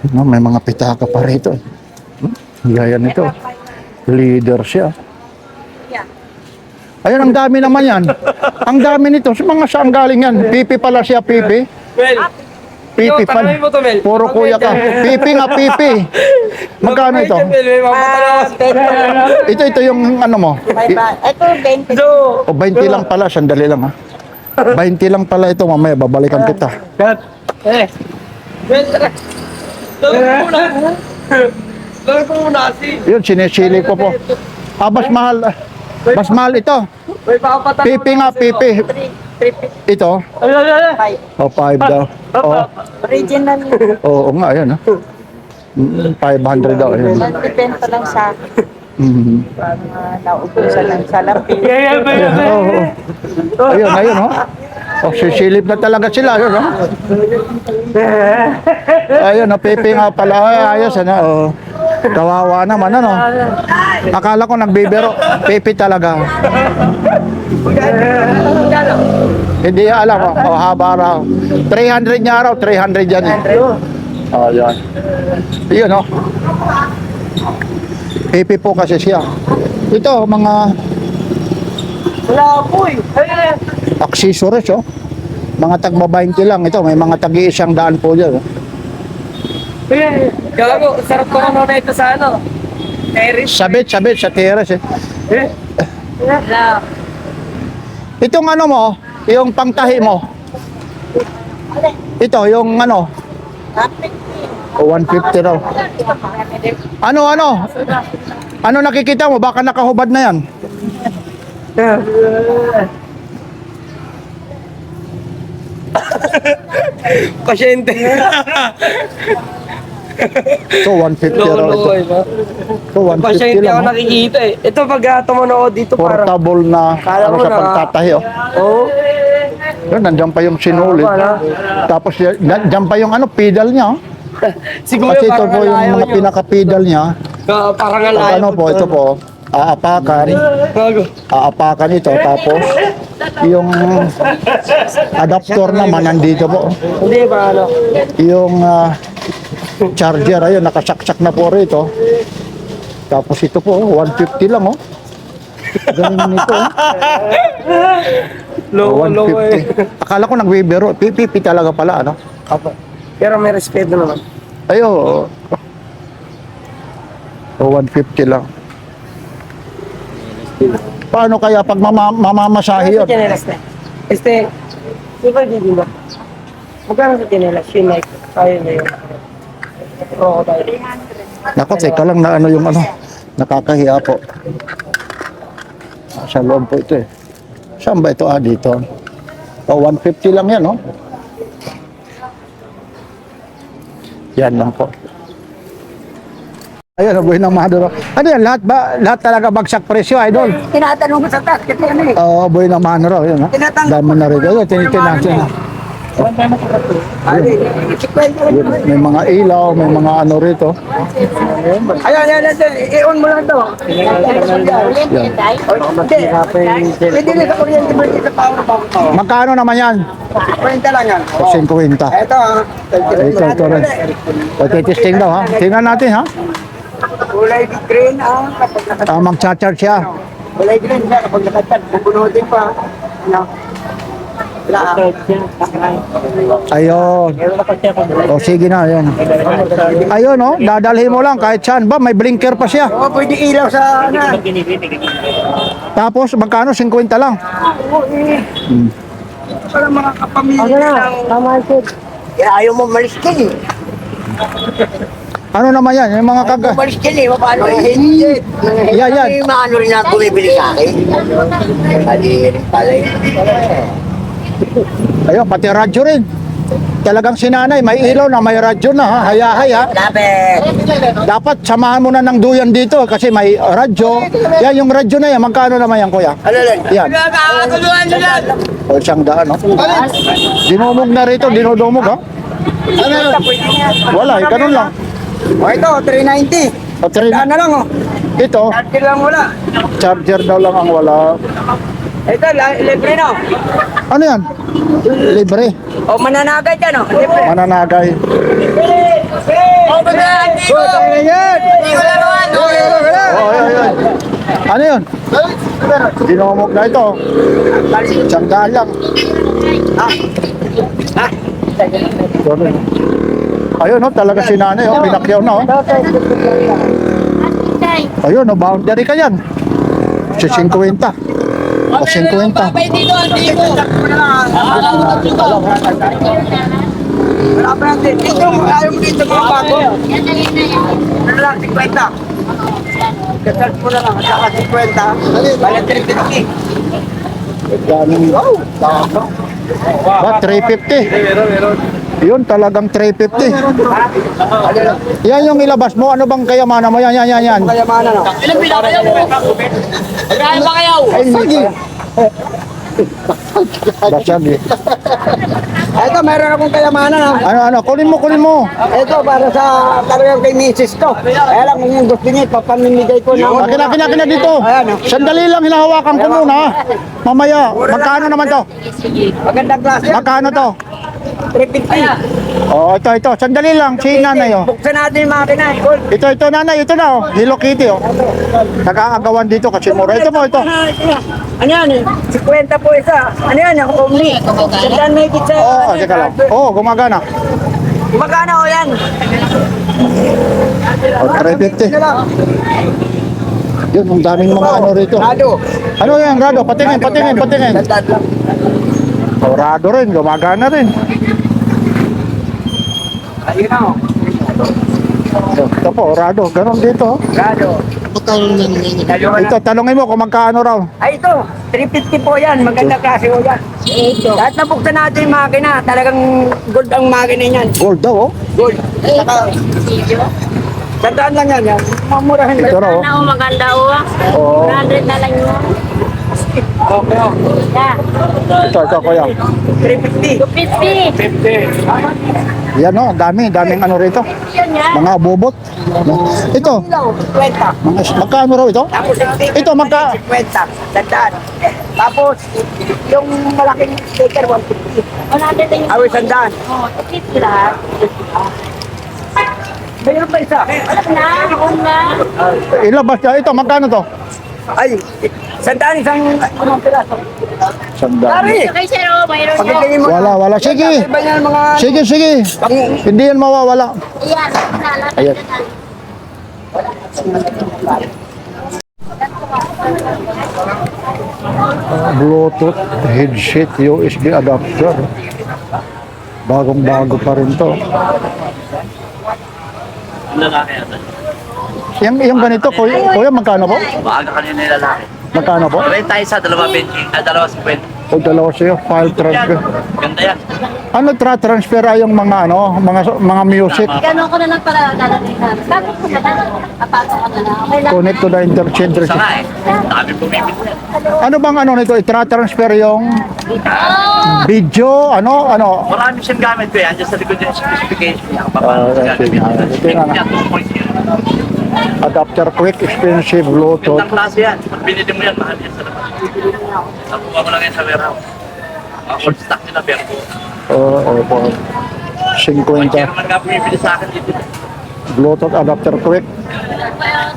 May mga pitaka pa rito. Gaya nito. Leader siya. Ayun, ang dami naman yan. Ang dami nito. Mga saan galing yan? Pipi pala siya, pipi. Pipi pala. Puro kuya ka. Pipi nga, pipi. Magkano ito? Ito yung ano mo. Ito, 20. O 20 lang pala. Sandali lang ha. 20 lang pala ito. Mamaya, babalikan kita. Yun, sinisili ko po. Mas mahal. Mas mahal ito. Pipi nga, pipi. Ito. O, 5 daw. O, Original. oo nga, ayan ha. 500 daw. Ayan. Depende lang sa Mhm. naubusan ng salapi. Oo. Ayun, oh. Oh, sisilip na talaga sila, ayun, oh. Ayun, oh, Pepe nga pala. Ay, ayos, oh. Kawawa naman, Akala ko nagbibiro. Pepe talaga. Hindi alam, oh, haba raw. 300 niya raw, 300 yan eh. Oh, yan. Yun, oh. Pepe po kasi siya. Ito, mga Wala po eh. accessories, oh. Mga tagba 20 lang ito, may mga tagi-100 po dyan. Oh. Gago, sarap ko na ito sa ano. Terrace. Sabit sa terrace eh. Wala. Itong ano mo, yung pangtahi mo. Ito, yung ano, 150 raw. Ano nakikita mo? Baka nakahubad na yan. Pasyente. So 150 raw ito. So 150 Pasyente lang. ako Oh. nakikita eh. Ito pag tumuno ako dito parang. Portable na Kala ano mo sa na- pagtatahi, oh. Oo. Yun, nandiyan pa yung sinulit. Tapos nandiyan pa yung ano, pedal niya, oh. Siguro Kasi ito parang po yung alayaw mga nyo. pinaka-pedal niya. Parang Pag alayaw ano po, ito po. aapakan ito, tapos yung adapter naman nandito po. Hindi ba ano? Yung charger, ayun, nakasaksak na po rito. Tapos ito po, 150 lang, oh. Ganun nito, oh. Low 150. Akala ko nagbibiro. PPP talaga pala, ano? Apo. Pero may respeto naman. Ayo. 150 lang. Paano kaya pag mamamasahe yun? Sa chinelas na. Di ba hindi ba? Magkano sa chinelas? Yun like, kaya na yun. Crocodile. Nako, teka lang na ano yung ano. Nakakahiya po. Sa loob po ito eh. Saan ba ito? Dito. 150 lang yan, no? Yan lang po. Ayun, buhay ng Maduro. Ano yan? Lahat talaga bagsak presyo, idol. Tinatanong ko sa taas kasi ano eh. Oo, buhay ng Maduro. Yun, ha? Dami na rin. Ayun, tinitin. Yun, may mga ilaw, may mga ano rito. Ayan, i-on mo lang ito. Yan. Pwede rin sa kuryente mo sa power bank ko. Magkano naman yan? 50 lang yan. 50. Ito Ito rin. Pagkitesting daw, ha? Tingnan natin, ha? kulay green kapag nakatag. Tamang charge siya. Kulay green siya kapag nakatag. Bubunutin pa. Ano? Ayun. O, sige na, ayun. Ayun, oh. Dadalhin mo lang kahit saan ba. May blinker pa siya. Oo, pwede ilaw sa ano. Tapos, magkano? 50 lang. Para mga kapamilya ng... Tama ito. Kaya ayaw mo malis ka eh. Ano naman yan? Yung mga kaga... Malis ka eh, paano eh? Hindi. Yan, yan. May mga ano rin na bumibili sa akin. Mali rin pala yun. Ayun, pati radyo rin. Talagang sinanay, may ilaw na, may radyo na, ha? Hayahay, ha? Lapit. Dapat samahan mo na ng duyan dito kasi may radyo. Yan, yung radyo na yan. Magkano naman yan, kuya? Ano lang? Yan. Nakakatuluan nila. O, 100, no? Dinumog na rito, dinudumog, ha? Ano? Wala, ganun lang. O ito, 390. At rin, Daan na lang oh. ito, Charger lang wala. charger daw lang ang wala. Ito, libre no. Ano yan? Libre. O mananagay dyan oh. Libre. Mananagay. O mananagay ko. Ayan. Hindi ko laruan. Oh, ayun. Ano yun? Dinumog na ito. 100 lang. Sorry. Ayun, no, talaga si nanay, oh, pinakyaw na, oh. Ayun, no, boundary ka yan. Si 50. O 50. Dito, dito. Wala pa natin. Dito, ayaw mo dito mga bago. Ano lang, 50. Kasal mo na lang, saka 50. Bala 350. Ganun. Ba, 350. Yun, talagang 350. Yan yung ilabas mo. Ano bang kayamanan mo? Yan. Kayamanan no. Ilang pinakayaw mo? Magkano ba kayaw? Ay, sige. Basag eh. Ito, meron akong kayamanan ha. Ano, kunin mo. Ito, para sa talagang kay misis ko. Kaya lang, kung yung gusto niya, ipapamimigay ko na. Akin dito. Ayan, oh. Sandali lang, hinahawakan ko muna. Mamaya, magkano naman to? Magandang klase. Magkano to? 350. Oh, ito. Sandali lang, si nanay, oh. Buksan natin yung makina. Cool. Ito, nanay, ito na, oh. Hello Kitty, oh. Nag-aagawan dito kasi mura. Ito mo, ito. Ano yan eh? 50 po isa. Ano yan? Ang only. Sandaan may kitsa. Oo, teka lang. Oo, gumagana. Magkano o yan? O, 350. Yun, ang daming mga ano rito. Rado. Ano yan, Rado? Patingin. Sandaan lang. O, Rado rin, gumagana rin. Ayun na o. Ito po, Rado. Ganon dito. Rado. Ito, tanongin mo kung magkano raw. Ay ito, 350 po yan. Maganda klase o yan. Ito. Kahit nabuksan natin yung makina, talagang gold ang makina niyan. Gold daw, oh. Gold. Saka, sandaan lang yan. Mamurahin Ito lang. raw, oh. Maganda o. Oo. 100 na lang yun. Yeah. Ito, kuya. 350. 250. Yan o, daming ano rito. Yun nga. Mga bobot. Ito, 50. magkano raw ito? Tapos Ito, 50. Sandaan. Tapos, yung malaking sticker, 150. Wala din yung... Awit sandaan. Oh, 250 lahat. Mayroon pa isa. Wala na. Ako na. Ilabas niya. Ito, magkano to? Ay, sandaan isang piraso. Sandaan. Pare, Kay Sir, oh, mayroon nyo. pagdatingin mo. Wala. Sige. Iba yan mga... Sige. Hindi yan mawawala. Ayan. Lahat Ayan. na. Bluetooth headset USB adapter. Bagong-bago pa rin to. Lalaki yan. Yung ganito, kuya, magkano po? Maaga kanina yung lalaki. Magkano po? Renta isa, 2.50. O dalawa sa'yo, file transfer. Ganda yan. Ano transfer ay yung mga mga music? Gano'n ko na lang pala lalagay na. Gano'n ko na lang. Papasok ko na lang. Okay lang. Connect to the interchange Isa receipt. nga eh. Dami bumibili yan. Ano bang ano nito? I-transfer yung video, ano? Marami siyang gamit ko yan. Diyan sa likod yung specification niya. Kung paano Ah, siya sige. gagawin. Ito nga. Yan, 2.0. Adapter quick expensive Bluetooth. Gandang klase yan. Pag binili mo yan, mahal yan sa labas. Nakuha mo lang yan sa warehouse. Old stock nila, pero Opo. 50. chairman nga bumibili sa akin dito. Bluetooth adapter quick.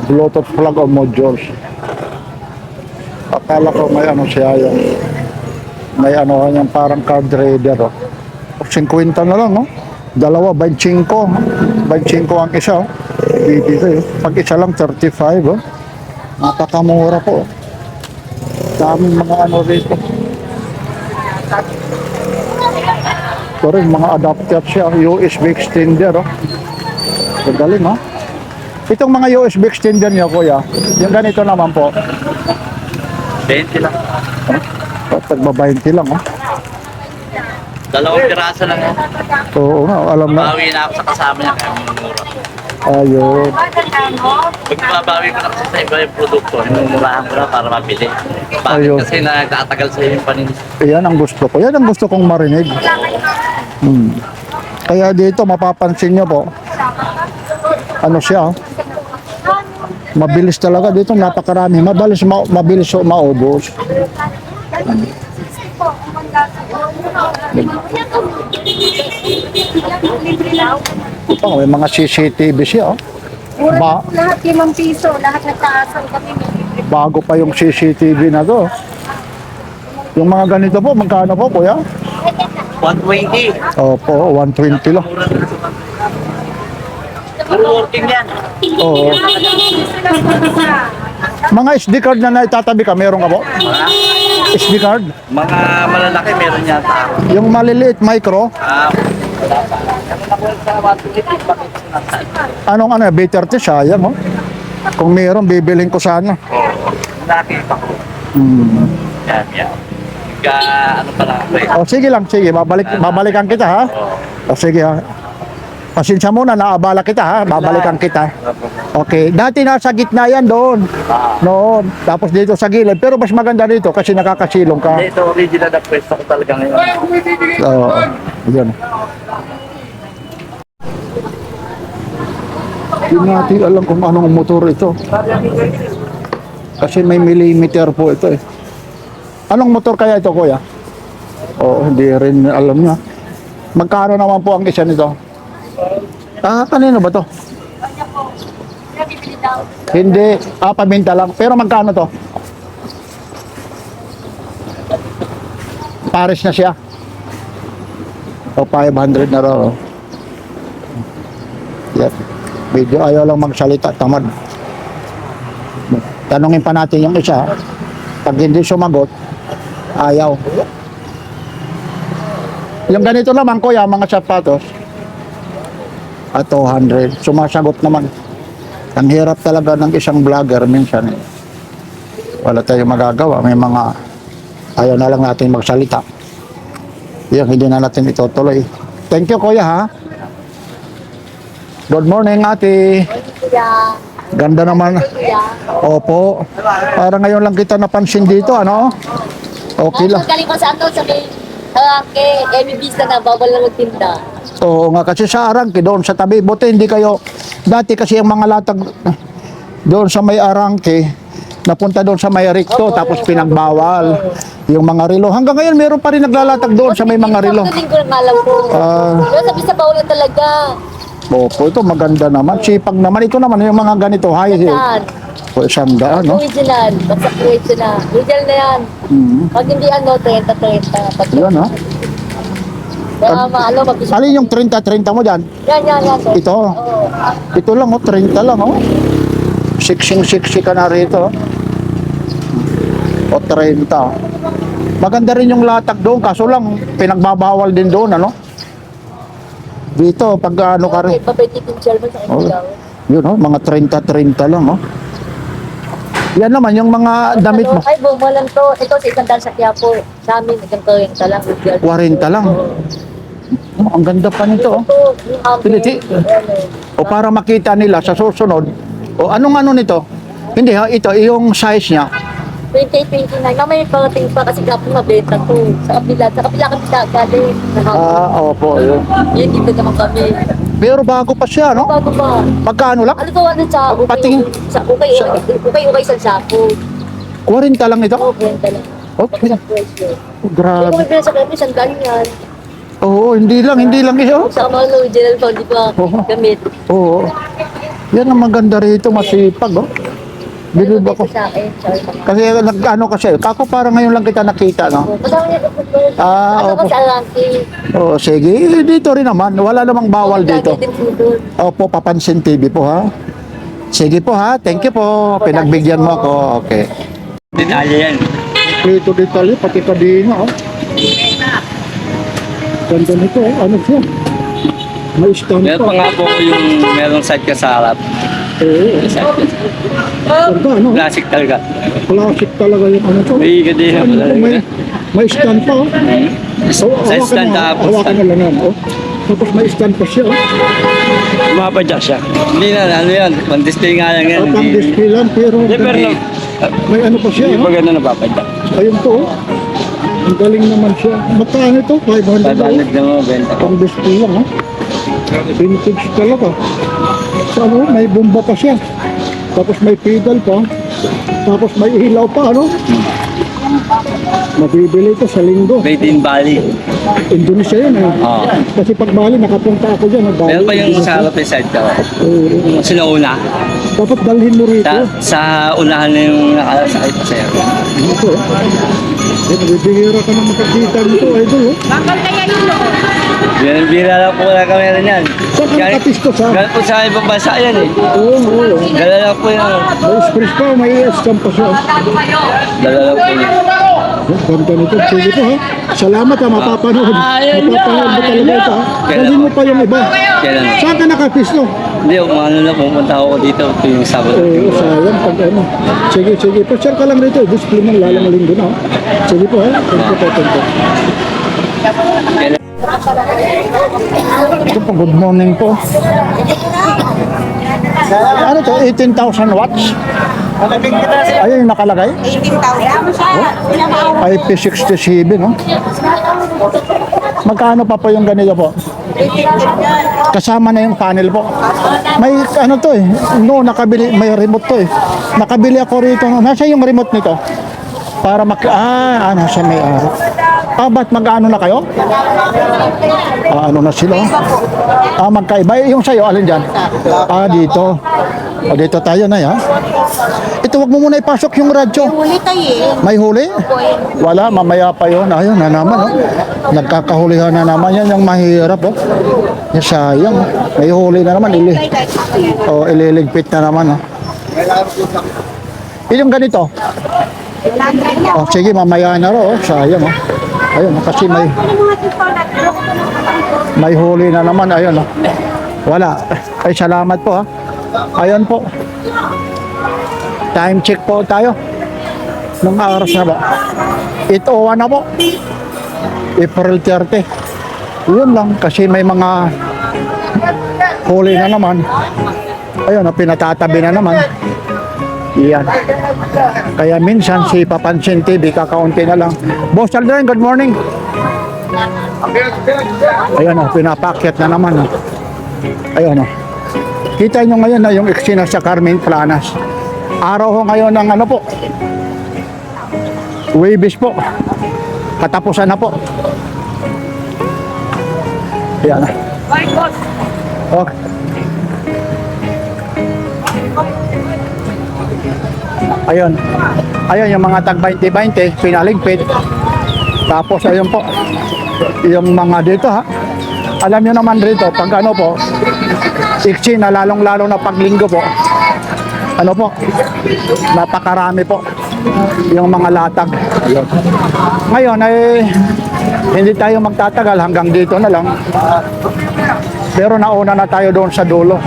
Bluetooth plug o modules. Akala ko may ano siya yung may ano yung parang card reader. 50 na lang, no? Dalawa, 25. 25 ang isa, oh. Dito, eh. Pag isa lang, 35, oh. Napakamura po. Daming mga ano rito. Ito rin, mga adapter siya, USB extender, oh. Magaling, oh. Itong mga USB extender niyo, kuya, yung ganito naman po, 20 lang. tagba-20 lang, oh. Dalawang pirasa lang yan. Oo nga, alam na. Bawi na ako sa kasama niya kaya mumura. Ayun. Pag mababawi ko na kasi sa iba yung produkto, mumurahan ko na para mabili. Ayun. Bakit kasi nagtatagal sa yung paninda? Yan ang gusto ko. Yan ang gusto kong marinig. Kaya dito, mapapansin nyo po, ano siya, oh. Mabilis talaga dito, napakarami. Mabilis maubos. Oh, may mga CCTV siya, oh. Lahat 5 piso. Lahat nagtaasan kami. Bago pa yung CCTV na to. Yung mga ganito po, magkano po, kuya? 120. Opo, 120 lang. Puro working yan. Oo. Mga SD card na naitatabi ka, meron ka po? SD card? Mga malalaki meron yata. Yung maliliit, micro? Wala pa. Kami na po sa 120, bakit sinasal? Anong ano, B30, sayang, oh. Kung meron, bibiling ko sana. Nakita ko. Yan. Ano pala ako eh. O sige lang, sige, babalikan kita, ha? O sige, ha? Pasensya muna, naabala kita, ha? Babalikan kita. Okay, dati nasa gitna yan doon. Noon, tapos dito sa gilid. Pero mas maganda dito kasi nakakasilong ka. Hindi, ito original na pwesto ko talaga ngayon. Oo, yun. Hindi natin alam kung anong motor ito. Kasi may millimeter po ito, eh. Anong motor kaya ito, kuya? Oo, hindi rin alam niya. Magkano naman po ang isa nito? Kanino ba to? Hindi, pabinta lang. Pero magkano to? Pares na siya. O 500 na raw. Yan. Video, ayaw lang magsalita, tamad. Tanungin pa natin yung isa. Pag hindi sumagot, ayaw. Yung ganito naman, kuya, mga sapatos, at 200. Sumasagot naman. Ang hirap talaga ng isang vlogger minsan, eh. Wala tayong magagawa. May mga ayaw na lang natin magsalita. Yung hindi na natin itutuloy. Thank you, kuya, ha? Good morning, ate. Ganda naman. Opo. Para ngayon lang kita napansin dito, ano? Okay lang. Galing ko sa ano, sa may kay MBS na bawal na magtinda. Oo nga, kasi sa Arangke, doon sa tabi, buti hindi kayo, dati kasi ang mga latag doon sa may Arangke, napunta doon sa may Ricto, tapos pinagbawal yung mga relo. Hanggang ngayon, meron pa rin naglalatag doon sa may mga relo. Ito linggo ng alam ko. Pero sabi sa bawal na talaga. Opo, ito maganda naman, sipag naman. Ito naman, yung mga ganito, high heel. Saan? O, 100, no? Original. Bagsak original. Original na yan. Pag hindi ano, 30-30. Pag Yun, ha? kaya maano, mag-isip. Alin yung 30-30 mo dyan? Yan. Ito. Oo. Ito lang, 30 lang, oh. Siksing-siksi ka na rito. O, 30. Maganda rin yung latag doon, kaso lang, pinagbabawal din doon, ano? Dito, pag ano ka rin. Okay, papetitin Sherman sa Oh. Ilaw. Yun, oh, mga 30-30 lang, oh. Yan naman, yung mga damit mo. Ay, bumulan to. Ito sa isang daan sa Quiapo. Sa amin, isang 40 lang. 40 lang. Oh, ang ganda pa nito, oh. Ito, yung amin. Piniti. O para makita nila sa susunod. O anong ano nito? Hindi ha, ito yung size niya. 28-29. Mamaya parating pa kasi gapo mabenta to. Sa kapila kami galing. Opo, yun. Yun, dito naman kami. Pero bago pa siya, no? Bago pa. Magkano lang? Ano to, ano sa Patingin. Sa ukay sa sapo. 40 lang ito? Oo, benta lang. Okay. Sa presyo. Kung Grabe. may pinasa kami, sandali yan. Oo, hindi lang iyo. Sa mga original pa, di pa Oo. gamit. Oo. Yan ang maganda rito, masipag, oh. Bilib ako. Sa akin, sorry. Kasi nag-ano kasi, kako parang ngayon lang kita nakita, no? Kasama niya ito. Ano opo. ko sa Arangke. Oo, sige, dito rin naman. Wala namang bawal dito. Din po doon. Opo, Papansin TV po, ha? Sige po, ha? Thank you po. Pinagbigyan mo ako. Okay. Detalye yan. Dito detalye, pati kadina, oh. Ganda nito, oh. Ano siya? May stand Meron pa pa. nga po yung merong side ka sa harap. Oo, ganda, ano? Classic talaga. Classic talaga yung ano to. May kadena Ano, pala. may stand pa, oh. Sa hawakan stand mo, tapos hawakan mo lang yan, oh. Tapos may stand pa siya, oh. mapadyak siya. Hindi na, ano yan. Pang-display nga lang yan. At ang display lang, pero Hindi, pero may ano pa siya, hindi no? pa ganda napapadyak. Ayun po, oh. Ang galing naman siya. Magkano ito? 500 oh. 500 na mo, benta ko. Pang display lang, oh. Vintage talaga. So, ano, may bomba pa siya. Tapos may pedal pa. Tapos may ilaw pa, ano? Mabibili ito sa linggo. Made in Bali. Indonesia yun, eh. Oo. Kasi pag Bali, nakapunta ako dyan. Bali, Meron pa yung Indonesia. sa harap yung side ka. Oo. Sinauna. Dapat dalhin mo rito. Sa unahan na yung nakasakay pa sa'yo. Ito. Bibihira ka na makakita nito, idol. Oh. Bira lang po na kami rin yan. Saan ka nakapisto sa? Galing po sa ibang bansa yan eh. Oo. Dala lang po yung... May express pa, may scam pa siya. Dala lang po yung... Ganda nito. Sige po, ha. Salamat, ha. Mapapanood. Mapapanood mo talaga ito, ha. Dalhin mo pa yung iba. Kailan? Saan ka nakapisto? Hindi, ano na pumunta ako dito tuwing Sabado. Oo, sayang pag ano. Sige. Pa-share ka lang rito. Display mo lalang linggo na, ha. Sige po, ha. Thank you. Ito po, good morning po. Ano to? 18,000 watts? Ayun yung nakalagay? 18,000. IP67, no? Magkano pa po yung ganito po? Kasama na yung panel po. May ano to eh. No, nakabili. May remote to eh. Nakabili ako rito. Nasa yung remote nito? Para nasa may araw. Ba't mag-ano na kayo? Ano na sila? Magkaiba. Yung sa'yo, alin dyan? Dito. Dito tayo na, ya. Ito, wag mo muna ipasok yung radyo. Huli tayo eh. May huli? Wala, mamaya pa yun. Ayun na naman, oh. Nagkakahulihan na naman. Yan yung mahirap, oh. Yan, sayang. May huli na naman. Ililigpit na naman, oh. Yung ganito. Sige, mamaya na ro, oh. Sayang, oh. Ayun, kasi may huli na naman. Ayun, oh. Wala. Ay, salamat po, ha. Ayun po. Time check po tayo. Nung oras na ba? 8:01 na po. April 30. Yun lang, kasi may mga huli na naman. Ayun, pinatatabi na naman. Yan. Kaya minsan si Papansin TV, kakaunti na lang. Boss Aldrin, good morning. Ayan o, pinapakyat na naman o. Ayan o. Kita nyo ngayon na yung eksena sa Carmen Planas. Araw ho ngayon ng ano po, Huwebes po. Katapusan na po. Ayan na. Okay. Ayun. Ayun yung mga tag 20-20 pinaligpit. Tapos ayun po. Yung mga dito ha. Alam nyo naman dito pag ano po, iksi na lalong-lalo na paglinggo po. Ano po? Napakarami po yung mga latag. Ayun. Ngayon ay hindi tayo magtatagal hanggang dito na lang. Pero nauna na tayo doon sa dulo.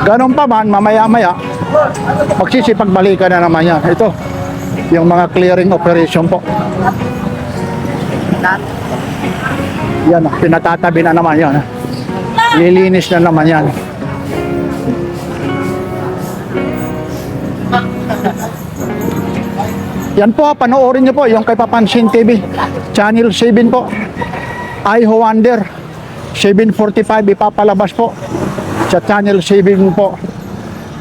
Ganun pa man, mamaya-maya, magsisipagbalikan na naman yan. Ito, yung mga clearing operation po. Yan, pinatatabi na naman yan. Lilinis na naman yan. Yan po, panoorin nyo po yung kay Papansin TV. Channel 7 po. I Wonder. 7:45 ipapalabas po sa Channel 7 po.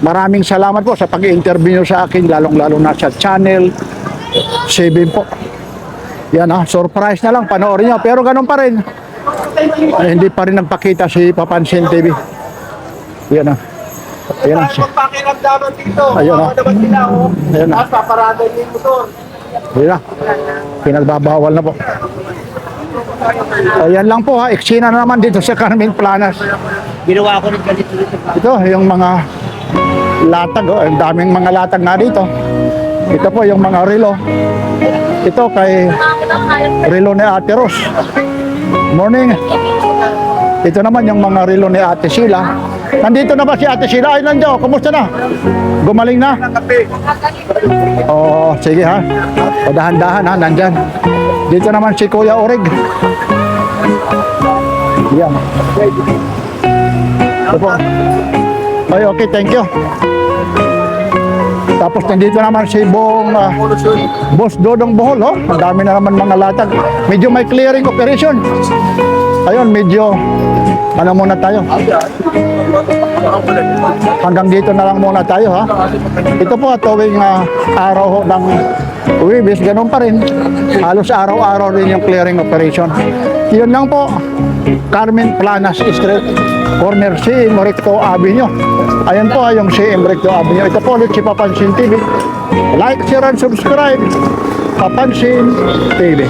Maraming salamat po sa pag-interview sa akin, lalong-lalo na sa Channel 7 po. Yan ha, surprise na lang, panoorin nyo. Pero ganun pa rin, ay, hindi pa rin nagpakita si Papansin TV. Yan ha. Ayan na siya. Pakiramdaman dito. Ayun, oh. Naman sila, oh. Ayan na. Paparada niyo yung motor. Ayan na. Pinagbabawal na po. Ayan lang po ha. Eksena na naman dito sa Carmen Planas. Ginawa ko rin ganito dito. Ito yung mga latag. Oh. Ang daming mga latag na dito. Ito po yung mga relo. Ito kay relo ni Ate Ros. Morning. Ito naman yung mga relo ni Ate Sheila. Nandito na ba si Ate Sheila? Ay, nandiyo. Kumusta na? Gumaling na? Oo, sige ha. O dahan-dahan ha, nandyan. Dito naman si Kuya Orig. Yan. Ito po. Ay, okay, thank you. Tapos nandito naman si Bong Boss Dodong Bohol, oh. Ang dami na naman mga latag. Medyo may clearing operation. Ayun, medyo ano muna tayo. Hanggang dito na lang muna tayo ha. Ito po tuwing araw ho ng Huwebes, ganun pa rin. Halos araw-araw rin yung clearing operation. Yun lang po. Carmen Planas Street, corner CM Recto Avenue. Ayan po yung CM Recto Avenue. Ito po ulit si Papansin TV. Like, share, and subscribe. Papansin TV.